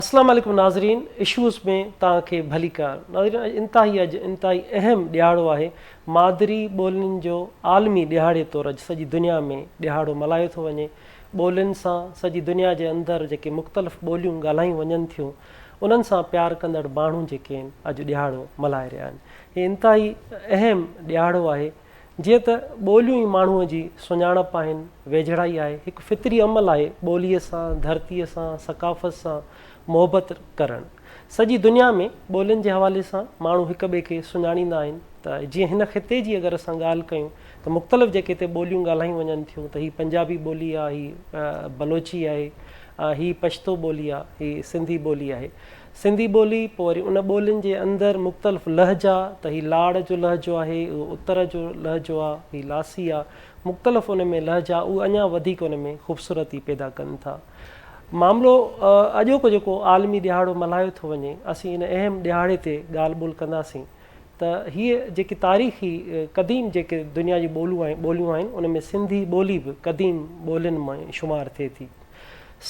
अस्सलाम वालेकुम नाज़रीन, इशूज़ में तव्हांखे भली कार। नाज़रीन, इंतहाई अहम ॾियारो आहे मादरी ॿोलियुनि जो आलमी ॾिहाड़े तौरु अॼु सॼी दुनिया में ॾिहाड़ो मल्हायो थो वञे। ॿोलियुनि सां सॼी दुनिया जे अंदरि जेके मुख़्तलिफ़ ॿोलियूं ॻाल्हायूं वञनि थियूं उन्हनि सां प्यार कंदड़ माण्हू जेके आहिनि अॼु ॾिहाड़ो मल्हाए रहिया आहिनि। हीअ इंतहाई अहम ॾिहाड़ो आहे। जीअं त ॿोलियूं ई माण्हूअ जी सुञाणप आहिनि, वेझड़ाई आहे, हिकु फितरी अमल आहे ॿोलीअ सां, धरतीअ सां, सकाफ़त सां मोहबत करणु। सॼी दुनिया में ॿोलियुनि जे हवाले सां माण्हू हिक ॿिए खे सुञाणींदा आहिनि। त जीअं हिन ख़िते जी अगरि असां ॻाल्हि कयूं त मुख़्तलिफ़ जेके हिते ॿोलियूं ॻाल्हायूं वञनि थियूं त हीअ पंजाबी ॿोली आहे, हीअ बलोची आहे, हीअ पश्तो ॿोली आहे, हीअ सिंधी ॿोली आहे। सिंधी ॿोली पोइ वरी उन ॿोलियुनि जे अंदरि मुख़्तलिफ़ लहजा, त हीअ लाड़ जो लहजो आहे, उहो उत्तर जो लहजो आहे, हीअ लासी आहे, मुख़्तलिफ़ उन में लहजा उहे अञा वधीक उन में ख़ूबसूरती पैदा कनि था। मामिलो अॼोको जेको आलमी ॾिहाड़ो मल्हायो थो वञे, असीं इन अहम ॾिहाड़े ते ॻाल्हि ॿोल कंदासीं त हीअ जेकी तारीख़ी क़दीम जेके दुनिया जी ॿोलियूं आहिनि उन में सिंधी ॿोली बि क़दीम ॿोलियुनि में शुमारु थिए थी।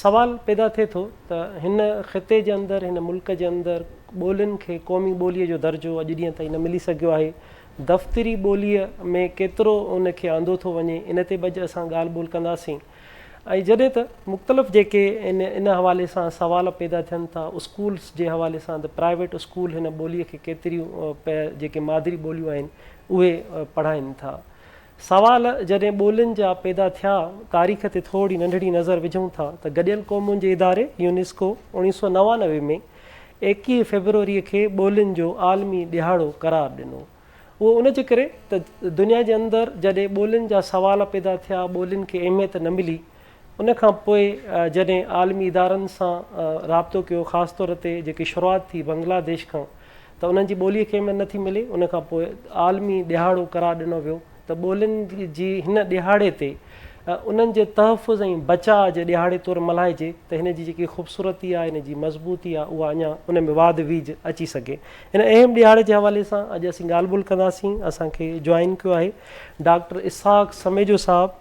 सवाल पैदा थिए थो त हिन ख़िते जे अंदरि, हिन मुल्क जे अंदरि ॿोलियुनि खे क़ौमी ॿोलीअ जो दर्जो अॼु ॾींहं ताईं न मिली सघियो आहे। दफ़्तरी ॿोलीअ में केतिरो उनखे आंदो थो वञे, इन ते बि अॼु असां ॻाल्हि ॿोल कंदासीं। ऐं जॾहिं त मुख़्तलिफ़ जेके इन हवाले सां सवाल पैदा थियनि था स्कूल्स जे हवाले सां, त प्राइवेट स्कूल हिन ॿोलीअ खे केतिरियूं जेके मादरी ॿोलियूं आहिनि उहे पढ़ाइनि था। सवाल जॾहिं ॿोलियुनि जा पैदा थिया, तारीख़ ते थोरी नंढड़ी नज़र विझूं था त गॾियल क़ौमुनि जे इदारे यूनेस्को 1999 में 21 फेबरवरीअ खे ॿोलियुनि जो आलमी ॾिहाड़ो क़रार ॾिनो। उहो उन जे करे त दुनिया जे अंदरि जॾहिं ॿोलियुनि जा सवाल पैदा थिया, ॿोलियुनि खे अहमियत न मिली, उन खां पोइ जॾहिं आलमी इदारनि सां राब्तो कयो, ख़ासि तौर ते जेकी शुरूआति थी बांग्लादेश खां, त उन्हनि जी ॿोलीअ खे अहमियत नथी मिले। उन खां पोइ आलमी ॾिहाड़ो क़रार ॾिनो वियो त ॿोलियुनि जी हिन ॾिहाड़े ते उन्हनि जे तहफ़ुज़ ऐं बचाव जे ॾिहाड़े तौरु मल्हाइजे त हिन जी जेकी ख़ूबसूरती आहे, हिन जी मज़बूती आहे, उहा अञा उन में वाध वीज अची सघे। हिन अहम ॾिहाड़े जे हवाले सां अॼु असीं ॻाल्हि ॿोल कंदासीं। असांखे जॉइन कयो आहे डॉक्टर इसहाक़ समेजो साहिबु,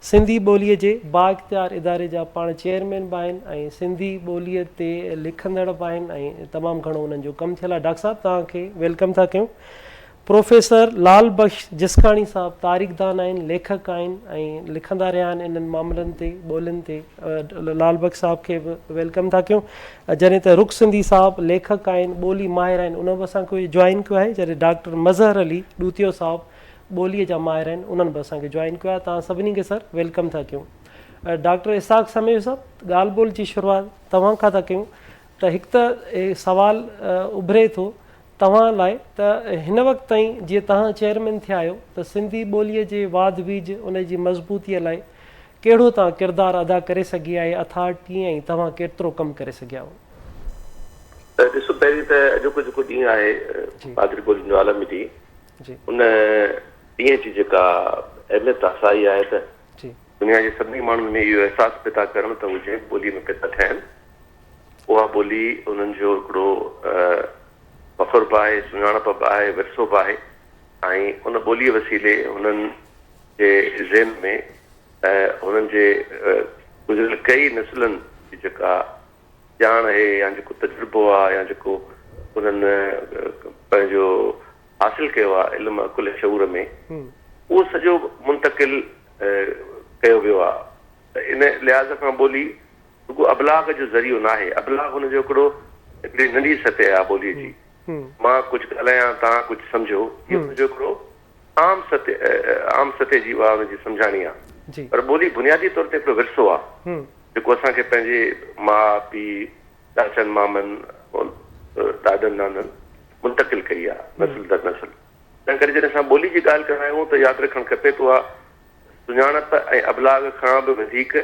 सिंधी ॿोलीअ जे बाइख़्तियार इदारे जा पाण चेयरमैन बि आहिनि ऐं सिंधी ॿोलीअ ते लिखंदड़ बि आहिनि ऐं तमामु घणो उन्हनि जो कमु थियल आहे। डॉक्टर साहिबु, तव्हांखे वेलकम था कयूं। प्रोफेसर लाल बख़्श जिसकाणी साहिबु तारीख़दान आहिनि, लेखक आहिनि ऐं लिखंदा रहिया आहिनि इन्हनि मामलनि ते, ॿोलियुनि ते। लाल बख़्श साहिब खे बि वेलकम था कयूं। जॾहिं त रुख सिंधी साहिबु लेखक आहिनि, ॿोली माहिर आहिनि, उन बि असांखे जॉइन कयो आहे। जॾहिं डॉक्टर मज़हर अली ॾूतियो साहिबु ॿोलीअ जा माहिर आहिनि, उन्हनि बि असांखे जॉइन कयो आहे। तव्हां सभिनी खे सर वेलकम था कयूं। डॉक्टर इसहाक़ समेजो साहिबु, ॻाल्हि ॿोल जी शुरूआति तव्हां खां था कयूं त हिकु त सवाल उभिरे थो तव्हां लाइ त हिन वक़्तु ताईं जीअं तव्हां चेयरमैन थिया आहियो त सिंधी ॿोलीअ जे वाध वीज, उन जी मज़बूतीअ लाइ कहिड़ो तव्हां किरदारु अदा करे सघी आहे, अथॉरिटी, ऐं तव्हां केतिरो कमु करे सघिया हो? ॾिसो, पहिरीं त अॼोको जेको ॾींहुं आहे मादरी ॿोलियुनि जो आलमी ॾींहुं, उन ॾींहं जी जेका अहमियत असाई आहे त दुनिया जे सभिनी माण्हुनि में इहो अहसासु पैदा करणु त उहे जंहिं ॿोलीअ में पैदा थिया आहिनि उहा ॿोली उन्हनि जो हिकिड़ो फ़ख़्रु बि आहे, सुञाणप बि आहे, विरसो बि आहे। ऐं उन ॿोलीअ वसीले हुननि जे ज़हन में हुननि जे गुज़िरियल कई नसुलनि जी जेका ॼाण आहे या जेको तजुर्बो आहे या जेको उन्हनि पंहिंजो हासिलु कयो आहे इल्मु कुल शऊर में, उहो सॼो मुंतक़िल कयो वियो आहे। त इन लिहाज़ खां ॿोली रुॻो अबलाग जो ज़रियो न आहे। अबलाग हुनजो हिकिड़ो हिकिड़ी नंढी सतह आहे ॿोलीअ जी। मां कुझु ॻाल्हायां, तव्हां कुझु सम्झो, इहो हुनजो हिकिड़ो आम सतह जी उहा हुनजी सम्झाणी आहे। पर ॿोली बुनियादी तौर ते हिकिड़ो विरसो आहे जेको असांखे पंहिंजे माउ पीउ, चाचनि मामनि, ॾाॾनि नाननि मुंतक़िल कई आहे नसुल दर नसुल। तंहिं करे जॾहिं असां ॿोली जी ॻाल्हि कंदा आहियूं त यादि रखणु खपे त उहा सुञाणप ऐं अबलाग खां बि वधीक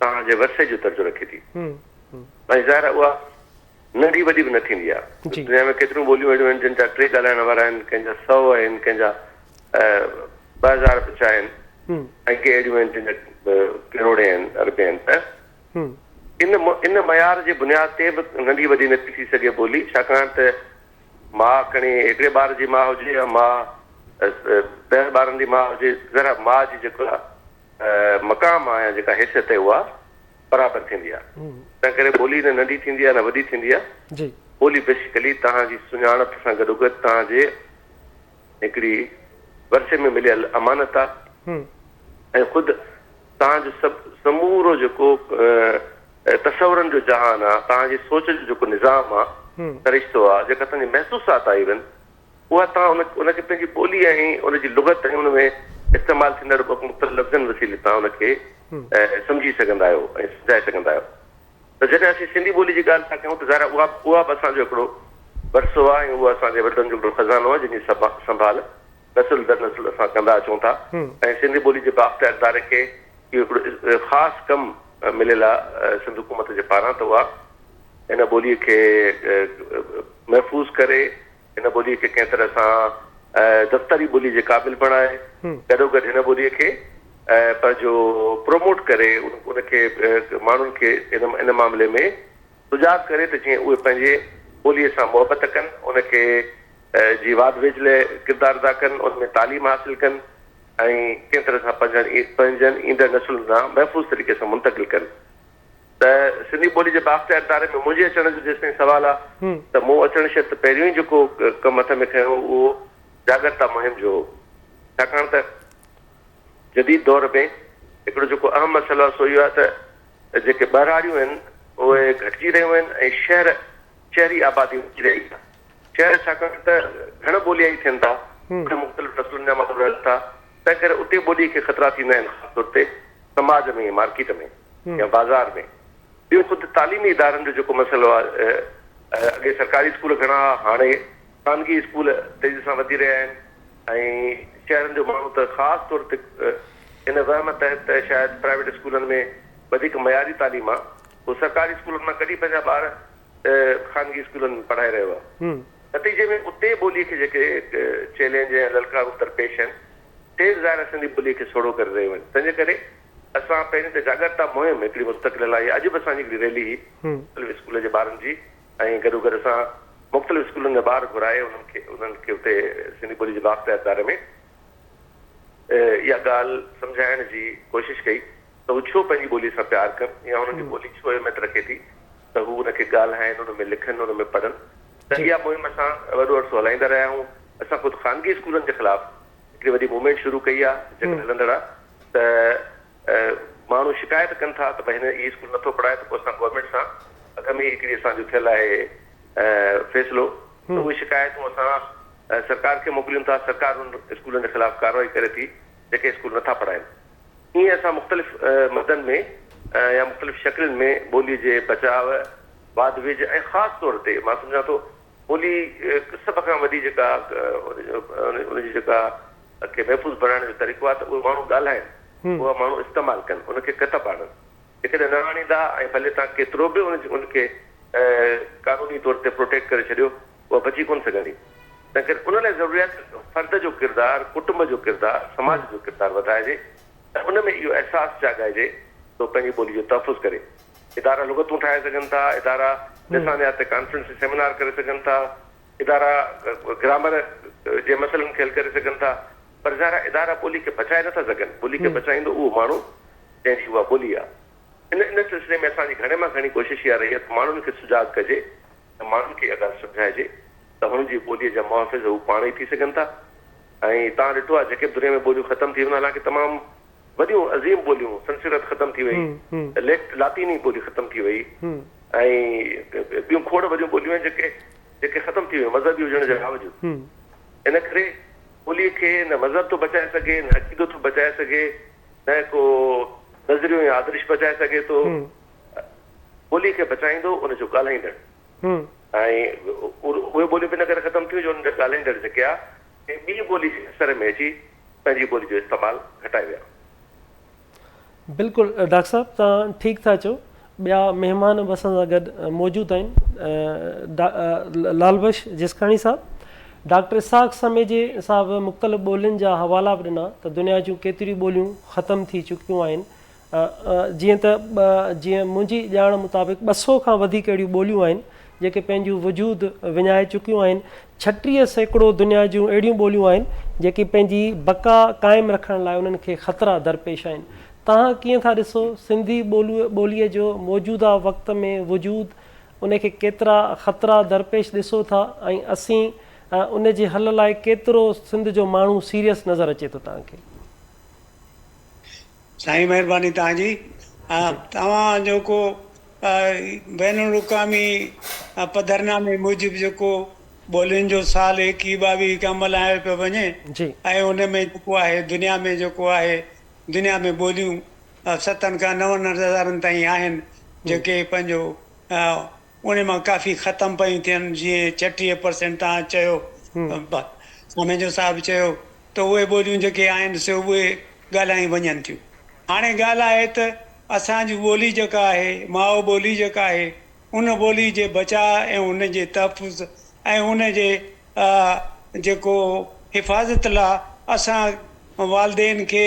तव्हांजे वरसे जो दर्जो रखे थी। ऐं ज़ाहिर आहे उहा नंढी वॾी बि न थींदी आहे। दुनिया में केतिरियूं ॿोलियूं अहिड़ियूं आहिनि जिन जा 3 ॻाल्हाइण वारा आहिनि, कंहिंजा 100 आहिनि, कंहिंजा 2000 बचा आहिनि, ऐं के अहिड़ियूं आहिनि जिन जा किरोड़े आहिनि, अरबे आहिनि। त इन मयार जे बुनियाद ते बि नंढी वॾी नथी थी सघे ॿोली, छाकाणि त माउ खणी हिकिड़े ॿार जी माउ हुजे या माउ 10 ॿारनि जी माउ हुजे, ज़रा माउ जी जेका मक़ाम आहे या जेका हैसियत आहे उहा बराबरि थींदी आहे। तंहिं करे ॿोली न नंढी थींदी आहे न वॾी थींदी आहे। ॿोली बेसिकली तव्हांजी सुञाणप सां गॾोगॾु तव्हांजे हिकिड़ी वर्षे में मिलियल अमानत आहे ऐं ख़ुदि तव्हांजो सभु समूरो जेको तसवरनि जो जहान आहे, तव्हांजी सोच जो जेको निज़ाम आहे, तरिश्तो आहे, जेका तव्हांजी महसूसात आहे इवन, उहा तव्हां उनखे पंहिंजी ॿोली ऐं उनजी लुगत ऐं उन में इस्तेमालु थींदड़ मुख़्तलिफ़ लफ़्ज़नि वसीले तव्हां उनखे सम्झी सघंदा आहियो ऐं सम्झाए सघंदा आहियो। त जॾहिं असीं सिंधी ॿोली जी ॻाल्हि था कयूं त ज़ाहिर उहा बि असांजो हिकिड़ो वरसो आहे ऐं उहा असांजे वॾनि जो हिकिड़ो खज़ानो आहे जंहिंजी संभाल नसुल दर नसुल असां कंदा अचूं था। ऐं सिंधी ॿोली जे बाबति इदारे खे इहो हिकिड़ो ख़ासि कमु मिलियल आहे सिंध हुकूमत जे पारां त उहा हिन ॿोलीअ खे महफ़ूज़ करे, हिन ॿोलीअ खे कंहिं तरह सां दफ़्तरी ॿोली जे क़ाबिल बणाए, गॾोगॾु हिन ॿोलीअ खे पंहिंजो प्रोमोट करे उनखे माण्हुनि खे इन मामले में सुजाग करे त जीअं उहे पंहिंजे ॿोलीअ सां मुहबत कनि, उनखे जी वाद वेझ लाइ किरदारु अदा कनि, उन में तालीम हासिलु कनि ऐं कंहिं तरह सां पंहिंजनि ईंदड़ नसुलनि सां महफ़ूज़ तरीक़े सां मुंतक़िल कनि। त सिंधी ॿोली जे बाबति इदारे में मुंहिंजे अचण जो जेसिताईं सुवालु आहे त मूं अचण शर्त पहिरियों ई जेको कमु हथ में खयो उहो जागरता मुहिम जो हो। छाकाणि त जदीद दौर में हिकिड़ो जेको अहम मसइलो आहे सो इहो आहे त जेके ॿारहाड़ियूं आहिनि उहे घटिजी रहियूं आहिनि ऐं शहरी आबादी वधी रही आहे। शहर छाकाणि त घण ॿोलिया ई थियनि था, मुख़्तलिफ़ नसुलनि जा माण्हू रहनि था, तंहिं करे उते ॿोलीअ खे ख़तरा थींदा आहिनि, ख़ासि तौर ते समाज में, मार्केट में या बाज़ार में। ॿियो ख़ुदि तालीमी इदारनि जो जेको मसइलो आहे, अॻे सरकारी स्कूल घणा, हाणे ख़ानगी स्कूल तेज़ी सां वधी रहिया आहिनि ऐं शहरनि जो माण्हू त ख़ासि तौर ते इन वहम तहत त शायदि प्राइवेट स्कूलनि में वधीक मयारी तालीम आहे, उहो सरकारी स्कूलनि मां कॾहिं पंहिंजा ॿार ख़ानगी स्कूलनि में पढ़ाए रहियो आहे। नतीजे में उते ॿोलीअ खे जेके चैलेंज ऐं ललकारूं दरपेश आहिनि, ते ज़ाहिर सिंधी ॿोलीअ खे सोढ़ो करे रहियूं आहिनि। तंहिंजे करे असां पहिरीं त जागरता मुहिम हिकिड़ी मुस्तक़िल आहे, अॼु बि असांजी हिकिड़ी रैली हुई मुख़्तलिफ़ स्कूल जे ॿारनि जी, ऐं गॾोगॾु असां मुख़्तलिफ़ स्कूलनि जा ॿार घुराए उन्हनि खे उते सिंधी ॿोली जे बाबति इदारे में इहा ॻाल्हि सम्झाइण जी कोशिशि कई त हू छो पंहिंजी ॿोलीअ सां प्यारु कनि या हुननि जी ॿोली छो अहमियत रखे थी त हू हुनखे ॻाल्हाइनि, हुन में लिखनि, हुन में पढ़नि। त इहा मुहिम असां वॾो अरसो हलाईंदा रहिया आहियूं। असां ख़ुदि ख़ानगी स्कूलनि जे ख़िलाफ़ हिकिड़ी वॾी मूवमेंट शुरू कई आहे जेका हलंदड़ आहे त माण्हू शिकायत कनि था त भई हिन इहो स्कूल नथो पढ़ाए, त पोइ असां गवर्नमेंट सां अॻ में हिकिड़ी असांजो थियल आहे फ़ैसिलो, त उहे शिकायतूं असां सरकार खे मोकिलियूं था। सरकार उन स्कूलनि जे ख़िलाफ़ कार्रवाई करे थी जेके स्कूल नथा पढ़ाइनि। ईअं असां मुख़्तलिफ़ मदनि में या मुख़्तलिफ़ शकिलनि में ॿोलीअ जे बचाव, वाद वेझ ऐं ख़ासि तौर ते मां सम्झां थो ॿोली सभ खां वॾी जेका उनजी जेका खे महफ़ूज़ बणाइण जो तरीक़ो आहे त उहे माण्हू ॻाल्हाइनि, उहा माण्हू इस्तेमालु कनि, उनखे कतब आणनि। जेकॾहिं न आणींदा ऐं भले तव्हां केतिरो बि उनखे कानूनी तौर ते प्रोटेक्ट करे छॾियो, उहा बची कोन सघंदी। तंहिं करे उन लाइ ज़रूरी फर्द जो किरदारु, कुटुंब जो किरदारु, समाज जो किरदारु वधाइजे ऐं उन में इहो अहसासु जाॻाइजे तो पंहिंजी ॿोली जो तहफ़ुज़ करे। इदारा लुगतूं ठाहे सघनि था, इदारा लिसानियात ते कॉन्फ्रेंस सेमिनार करे सघनि था, इदारा ग्रामर जे मसइलनि खे हल करे सघनि था, पर ज़ाहिर इदारा ॿोली खे बचाए नथा सघनि। ॿोली खे बचाईंदो उहो माण्हू जंहिंजी उहा ॿोली आहे। इन सिलसिले में असांजी घणे मां घणी कोशिशि इहा रही आहे त माण्हुनि खे सुजाग कजे ऐं माण्हुनि खे इहा ॻाल्हि सम्झाइजे त हुननि जी ॿोलीअ जा मुहाफ़िज़ हू पाण ई थी सघनि था। ऐं तव्हां ॾिठो आहे जेके दुनिया में ॿोलियूं ख़तमु थी वञनि, हालांकि तमामु वॾियूं अज़ीम ॿोलियूं, संस्कृत ख़तमु थी वई, लातीनी ॿोली ख़तमु थी वई ऐं ॿियूं खोड़ वॾियूं ॿोलियूं आहिनि जेके ख़तमु थी वियूं मज़हबी हुजण जे बावजूदि। इन करे ॿोलीअ खे न मज़हब थो बचाए सघे, न अक़ीदो थो बचाए सघे, न को नज़रियो या आदर्श बचाए सघे थो। ॿोली खे बचाईंदो उनजो ॻाल्हाईंदड़, ऐं उहे ॿोलियूं बि इन करे ख़तमु थियूं जो उन ॻाल्हाईंदड़ जेके आहे ॿी ॿोली जे असर में अची पंहिंजी ॿोली जो इस्तेमालु घटाए विया। बिल्कुलु डॉक्टर साहब, तव्हां ठीकु था चओ। ॿिया महिमान बि असां सां गॾु मौजूदु आहिनि, लालबख्श जिसखानी साहब, डॉक्टर इसाक समेजे साहब मुख़्तलिफ़ ॿोलियुनि जा हवाला बि ॾिना त दुनिया जूं केतिरियूं ॿोलियूं ख़तमु थी चुकियूं आहिनि। जीअं मुंहिंजी ॼाण मुताबिक़ 200 खां वधीक अहिड़ियूं ॿोलियूं आहिनि जेके पंहिंजो वजूद विञाए चुकियूं आहिनि। 36% दुनिया जूं अहिड़ियूं ॿोलियूं आहिनि जेके पंहिंजी बका क़ाइमु रखण लाइ उन्हनि खे ख़तरा दरपेश आहिनि। तव्हां कीअं था ॾिसो सिंधी ॿोलीअ जो मौजूदा वक़्त में वजूद, उनखे केतिरा ख़तरा दरपेश ॾिसो था ऐं असीं उन जे हल लाइ केतिरो सिंध जो माण्हू सीरियस नज़र अचे थो तव्हांखे? साईं महिरबानी तव्हांजी। तव्हां जेको बैन अवी पधरनामे मूजिबि जेको ॿोलियुनि जो साल 21-22 का मल्हायो पियो वञे ऐं उन में जेको आहे दुनिया में जेको आहे दुनिया में ॿोलियूं 7 खां 9 हज़ारनि ताईं आहिनि जेके पंहिंजो उन मां काफ़ी ख़तमु पयूं थियनि। जीअं 36% तव्हां चयो, समय जो साहिबु चयो, त उहे ॿोलियूं जेके आहिनि से उहे ॻाल्हाई वञनि थियूं। हाणे ॻाल्हि आहे त असांजी ॿोली जेका आहे, माउ ॿोली जेका आहे, उन ॿोली जे बचाव ऐं उन जे तहफ़ुज़ ऐं उन जे जेको हिफ़ाज़त लाइ असां वालदेन खे,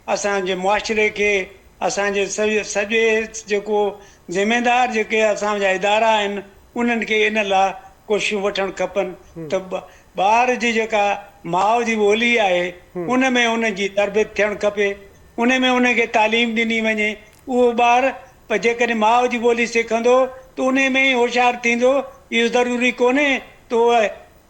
असांजे मुआशिरे खे, असांजे सॼे जेको ज़िमेदार जेके असांजा इदारा आहिनि उन्हनि खे इन लाइ कोशिशूं वठणु खपनि त ॿार जी जेका माउ जी ॿोली आहे उन में उन जी तरबियत थियणु खपे, उन में उनखे तालीम ॾिनी वञे। उहो ॿार पर जेकॾहिं माउ जी ॿोली सिखंदो त उन में ई होशियारु थींदो। इहो ज़रूरी कोन्हे त उहो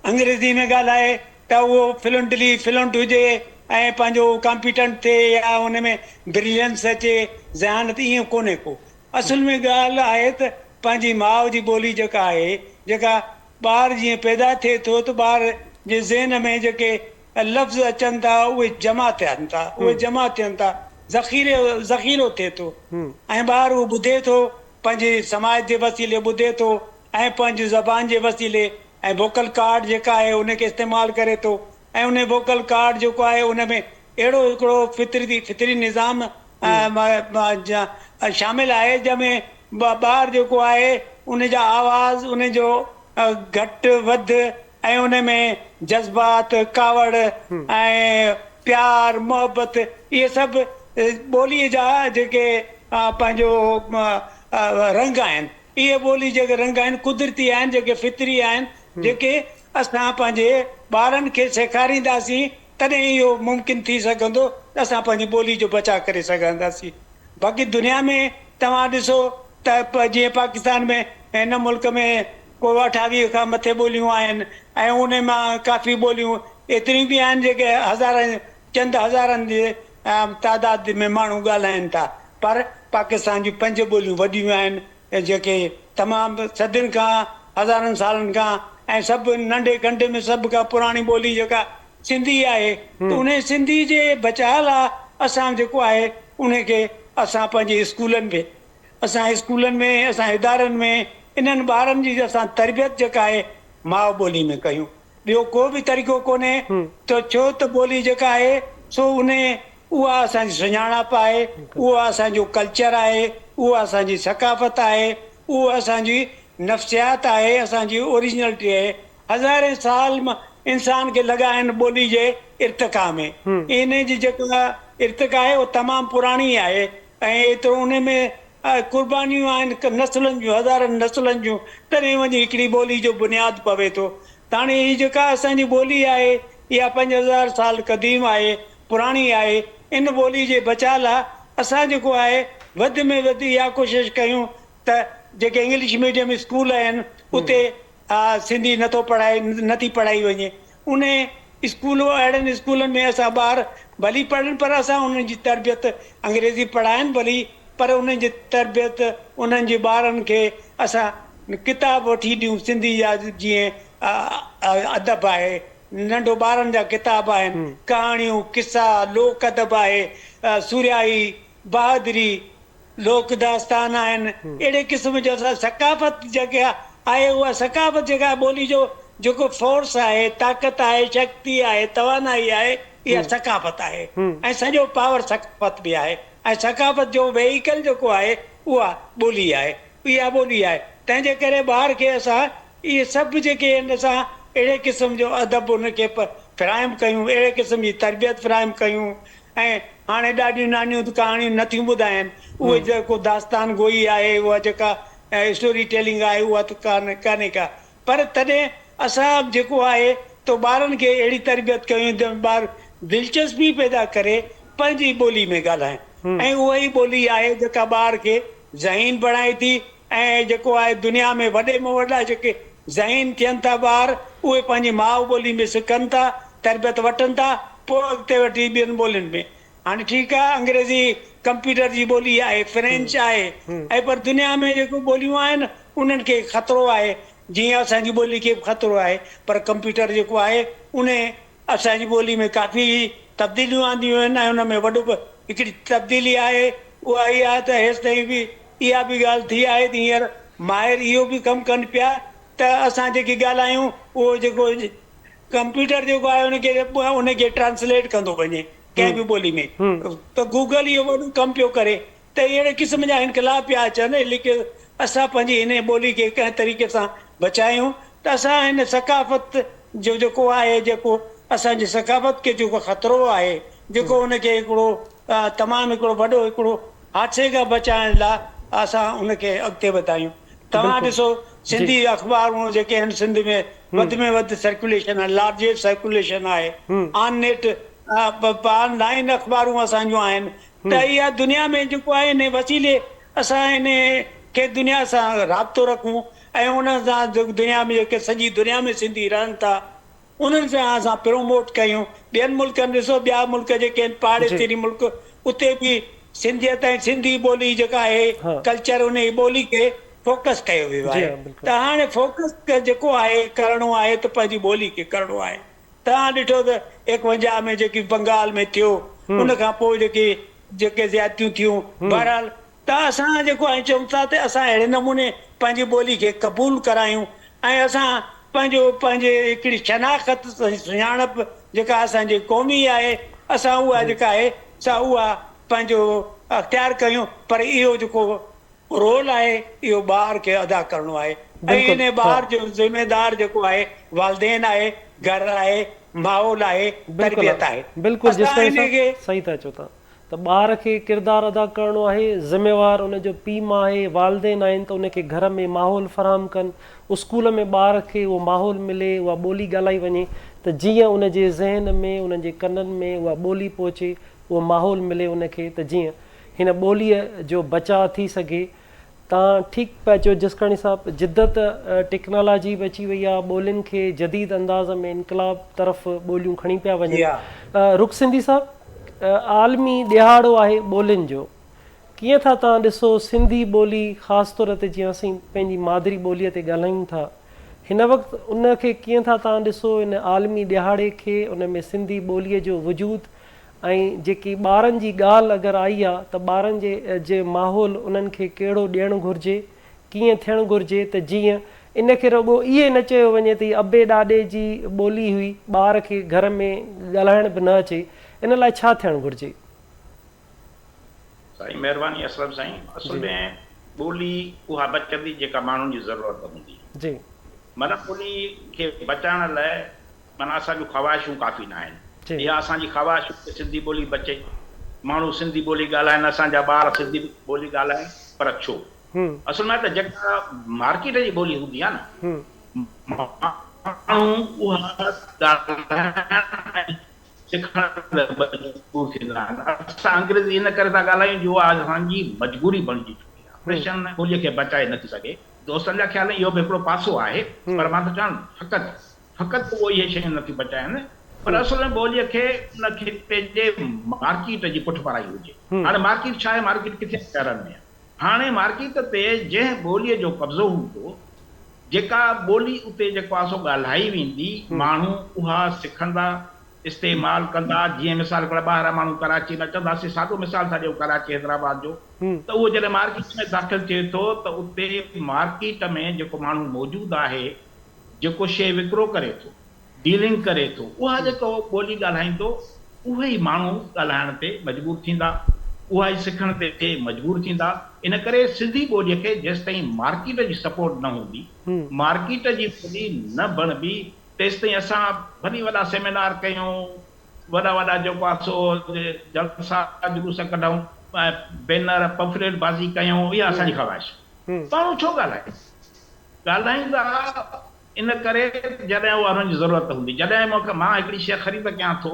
अंग्रेज़ी में ॻाल्हाए त उहो फ्लुएंट हुजे ऐं पंहिंजो कॉम्पिटेंट थिए या उन में ब्रिलियंस अचे, ज़हानत, ईअं कोन्हे को। असुल में ॻाल्हि आहे त पंहिंजी माउ जी ॿोली जेका आहे, जेका ॿार जीअं पैदा थिए थो त ॿार जे ज़हन में जेके लफ़्ज़ अचनि था उहे जमा थियनि था, थियनि था, ज़ख़ीरो थिए थो ऐं ॿार उहो ॿुधे थो, पंहिंजे समाज जे वसीले ॿुधे थो ऐं पंहिंजी ज़बान जे वसीले ऐं वोकल कार्ड जेका आहे उनखे इस्तेमालु करे थो ऐं उन वोकल कार्ड जेको आहे उन में अहिड़ो हिकिड़ो फितरी निज़ाम शामिलु आहे जंहिंमें ॿार जेको आहे उन जा आवाज़, उन जो घटि वधि ऐं उन में जज़्बात, कावड़ ऐं प्यार, मोहबत, इहे सभु ॿोलीअ जा जेके पंहिंजो रंग आहिनि, इहे ॿोली जेके रंग आहिनि कुदरती आहिनि, जेके फितरी आहिनि, जेके असां पंहिंजे ॿारनि खे सेखारींदासीं तॾहिं इहो मुमकिन थी सघंदो त असां पंहिंजी ॿोली जो बचाव करे सघंदासीं। बाक़ी दुनिया में तव्हां ॾिसो त जीअं पाकिस्तान में, हिन मुल्क में को 28 खां मथे ॿोलियूं आहिनि ऐं उन मां काफ़ी ॿोलियूं एतिरियूं बि आहिनि जेके चंद हज़ारनि जे तादाद में माण्हू ॻाल्हाइनि था। पर पाकिस्तान जूं 5 ॿोलियूं वॾियूं आहिनि जेके तमामु सदियुनि खां, हज़ारनि सालनि खां, ऐं सभु नंढे कंडे में सभ खां पुराणी ॿोली जेका सिंधी आहे, त उन सिंधी जे बचाव लाइ असां जेको आहे उनखे असां पंहिंजे स्कूलनि में, असां इदारनि में इन्हनि ॿारनि जी असां तरबियत जेका आहे माउ ॿोली में कयूं। ॿियो को बि तरीक़ो कोन्हे त छो त ॿोली जेका आहे सो उहा असांजी सुञाणप आहे, उहा असांजो कल्चर आहे, उहा असांजी सकाफ़त आहे, उहा असांजी नफ़्सियात आहे, असांजी ओरिजिनलिटी आहे। हज़ारे साल इंसान खे लॻा आहिनि ॿोली जे इर्तिक़ा में। इन जी जेका इर्तिक़ा आहे उहा तमामु पुराणी आहे ऐं एतिरो उन में क़ुर्बानियूं आहिनि नसलनि जूं, हज़ारनि नसलनि जूं, तॾहिं वञी हिकिड़ी ॿोली जो बुनियादु पवे थो। त हाणे हीअ जेका असांजी ॿोली आहे इहा 5000 साल क़दीम आहे, पुराणी आहे। इन ॿोली जे बचाव लाइ असां जेको आहे वधि में वधि इहा कोशिशि कयूं त जेके इंग्लिश मीडियम स्कूल आहिनि उते सिंधी नथी पढ़ाई वञे। उन अहिड़नि स्कूलनि में असां ॿार भली पढ़नि पर असां उन्हनि जी तरबियत अंग्रेज़ी पढ़ाइनि भली, पर उन्हनि जी तरबियत, उन्हनि जे ॿारनि खे असां किताब वठी ॾियूं सिंधी जा। जीअं अदब आहे, नंढो ॿारनि जा किताब आहिनि, कहाणियूं, किसा, लोक अदब आहे, सुरियाई, बहादुरी, लोक दास्तान आहिनि। अहिड़े क़िस्म जो असां सकाफ़त जेके आहे उहा सकाफ़त जेका ॿोली जो जेको फोर्स आहे, ताक़त आहे, शक्ति आहे, तवानाई आहे, इहा सकाफ़त आहे ऐं सॼो पावर सकाफ़त बि आहे। ऐं सकाफ़त जो वेहीकल जेको आहे उहा ॿोली आहे, इहा ॿोली आहे। तंहिंजे करे ॿार खे असां इहे सभु जेके आहिनि असां अहिड़े क़िस्म जो अदब उनखे फ़राहम कयूं, अहिड़े क़िस्म जी तरबियत फ़राहम कयूं। ऐं हाणे ॾाढियूं नानियूं कहाणियूं नथियूं ॿुधाइनि, उहे जेको दास्तान गोई आहे, उहा जेका स्टोरी टेलिंग आहे उहा त कान्हे का। पर तॾहिं असां जेको आहे त ॿारनि खे अहिड़ी तरबियत कयूं त ॿार दिलचस्पी पैदा करे पंहिंजी ॿोली में ॻाल्हाइनि। ऐं उहा ई ॿोली आहे जेका ॿार खे ज़हीन बणाए थी ऐं जेको आहे दुनिया में वॾे में वॾा जेके ज़हीन थियनि था ॿार उहे पंहिंजी माउ ॿोली में सिखनि था, तरबियत वठनि था, पोइ अॻिते वठी ॿियनि ॿोलियुनि में। हाणे ठीकु आहे, अंग्रेज़ी कंप्यूटर जी ॿोली आहे, फ्रेंच आहे, ऐं पर दुनिया में जेको ॿोलियूं आहिनि उन्हनि खे ख़तरो आहे। जीअं असांजी ॿोली खे बि ख़तरो आहे, पर कंप्यूटर जेको आहे उन असांजी ॿोली में काफ़ी तब्दीलियूं आंदियूं आहिनि ऐं हुन में वॾो हिकिड़ी तब्दीली आहे, उहा इहा आहे त हेसि ताईं बि इहा बि ॻाल्हि थी आहे त हींअर माहिर इहो बि कमु कनि पिया त असां जेकी ॻाल्हायूं उहो जेको कंप्यूटर जेको आहे उनखे ट्रांसलेट कंदो वञे कंहिं बि ॿोली में, त गूगल इहो वॾो कमु पियो करे। त अहिड़े क़िस्म जा इनकलाब पिया अचनि, लेकिन असां पंहिंजी हिन ॿोली खे कंहिं तरीक़े सां बचायूं त असां हिन सकाफ़त जो जेको आहे, जेको असांजी सकाफ़त खे जेको ख़तरो आहे, जेको हुनखे हिकिड़ो तमामु हिकिड़ो वॾो हिकिड़ो हादसे खां बचाइण लाइ असां हुनखे अॻिते वधायूं। तव्हां ॾिसो सिंधी अख़बारूं जेके आहिनि सिंध में वधि सर्कुलेशन आहे, लार्जेस्ट सर्कुलेशन आहे, ऑन नेट ऑनलाइन अख़बारूं असांजूं आहिनि, त इहा दुनिया में जेको आहे इन वसीले असां इन खे दुनिया सां राब्तो रखूं ऐं उन सां दुनिया में जेके सॼी दुनिया में सिंधी रहनि था उन्हनि सां असां प्रोमोट कयूं। ॿियनि मुल्कनि ॾिसो, ॿिया मुल्क जेके आहिनि पाड़ेसिरी मुल्क, उते बि सिंधियत ऐं सिंधी ॿोली जेका आहे कल्चर उन जी ॿोली खे फोकस कयो वियो आहे। त हाणे फोकस जेको आहे करिणो आहे त पंहिंजी ॿोली खे करिणो आहे। तव्हां ॾिठो त 51 में जेकी बंगाल में थियो, उन खां पोइ जेके ज़्यादतियूं थियूं, बहरहाल त असां जेको आहे चऊं था त असां अहिड़े नमूने पंहिंजी ॿोली खे क़बूल करायूं ऐं असां पंहिंजे हिकिड़ी शनाख़त सुञाणप जेका असांजी क़ौमी आहे असां उहा जेका आहे असां उहा पंहिंजो अख़्तियार कयूं। पर इहो जेको रोल आहे इहो ॿार खे अदा करिणो आहे ऐं इन ॿार जो ज़िमेदार जेको आहे वालदेन आहे, घर आहे, माहौल आहे, तरबियत आहे। बिल्कुलु सही था चओ था त ॿार खे किरदारु अदा करिणो आहे, ज़िम्मेवार उनजो पीउ माउ आहे, वालदेन आहिनि त उनखे घर में माहौल फ़राहम कनि, स्कूल में ॿार खे उहो माहौल मिले, उहा ॿोली ॻाल्हाई वञे त जीअं उनजे ज़हन में उनजे कननि में उहा ॿोली पहुचे, उहो माहौल मिले उनखे त जीअं हिन ॿोलीअ जो बचाव थी सघे। तव्हां ठीकु पिया चयो जसकाणी साहिबु, जिदत टेक्नोलॉजी बि अची वई आहे, ॿोलियुनि खे जदीद अंदाज़ में इनकलाब तरफ़ ॿोलियूं खणी पिया वञनि। रुख सिंधी साहिबु, आलमी ॾिहाड़ो आहे ॿोलियुनि जो, कीअं था तव्हां ॾिसो सिंधी ॿोली ख़ासि तौर ते जीअं असीं पंहिंजी मादिरी ॿोलीअ ते ॻाल्हायूं था, हिन वक़्तु उनखे कीअं था तव्हां ॾिसो इन आलमी ॾिहाड़े खे, उन में सिंधी ॿोलीअ जो वजूदु ऐं जेकी ॿारनि जी ॻाल्हि अगरि आई आहे त ॿारनि जे माहौल उन्हनि खे कहिड़ो ॾियणु घुरिजे, कीअं थियणु घुरिजे त जीअं इनखे रुॻो इहे न चयो वञे त अबे ॾाॾे जी ॿोली हुई, ॿार खे घर में ॻाल्हाइण बि न अचे, इन लाइ छा थियणु घुरिजे? साईं महिरबानी असलम साईं। असल में ॿोली उहा बचंदी जेका माण्हुनि जी ज़रूरत हूंदी जी, माना ॿोली खे बचाइण लाइ माना असांजूं ख़्वाहिशूं काफ़ी न आहिनि। इहा असांजी ख़्वाहिश सिंधी ॿोली बचे, माण्हू सिंधी ॿोली ॻाल्हाइनि, असांजा ॿार सिंधी ॿोली ॻाल्हाइनि, पर छो? असल में त जेका मार्केट जी ॿोली हूंदी आहे न, माण्हू असां अंग्रेज़ी इन करे था ॻाल्हायूं जो असांजी मजबूरी बणिजी चुकी आहे, कृष्ण ॿोलीअ खे बचाए नथी सघे। दोस्तनि जा ख़्याल इहो बि हिकिड़ो पासो आहे, पर मां त चवां फ़क़ति उहो इहे शयूं नथी बचाइनि, पर असल में ॿोलीअ खे उनखे पंहिंजे मार्केट जी पुठिभराई हुजे। हाणे मार्केट छा आहे? मार्केट किथे शहरनि में आहे। हाणे मार्केट ते जंहिं ॿोलीअ जो कब्ज़ो हूंदो, जेका ॿोली उते जेको आहे सो ॻाल्हाई वेंदी, माण्हू उहा सिखंदा, इस्तेमालु कंदा। जीअं मिसाल हिकिड़ा ॿाहिरां माण्हू कराची में अचंदासीं, साॻियो मिसाल था ॾियो कराची हैदराबाद जो, त उहो जॾहिं मार्केट में दाख़िल थिए थो त उते मार्केट में जेको माण्हू मौजूदु आहे, जेको शइ विकिरो करे थो, डीलिंग करे थो, उहा जेको ॿोली ॻाल्हाईंदो, उहे ई माण्हू ॻाल्हाइण ते मजबूर थींदा, उहा ई सिखण ते मजबूर थींदा। इन करे सिंधी ॿोलीअ खे जेसि ताईं मार्केट जी सपोर्ट न हूंदी, मार्केट जी ॿोली न बणबी, तेसि ताईं असां वॾी वॾा सेमिनार कयूं, वॾा जेको आहे सो जलसा जुलूस कढूं, बैनर पंफलेट बाज़ी कयूं, इहा असांजी ख़्वाहिश। माण्हू छो ॻाल्हाए? ॻाल्हाईंदा इन करे जॾहिं उहा हुननि जी ज़रूरत हूंदी। जॾहिं मां हिकिड़ी शइ ख़रीद कयां थो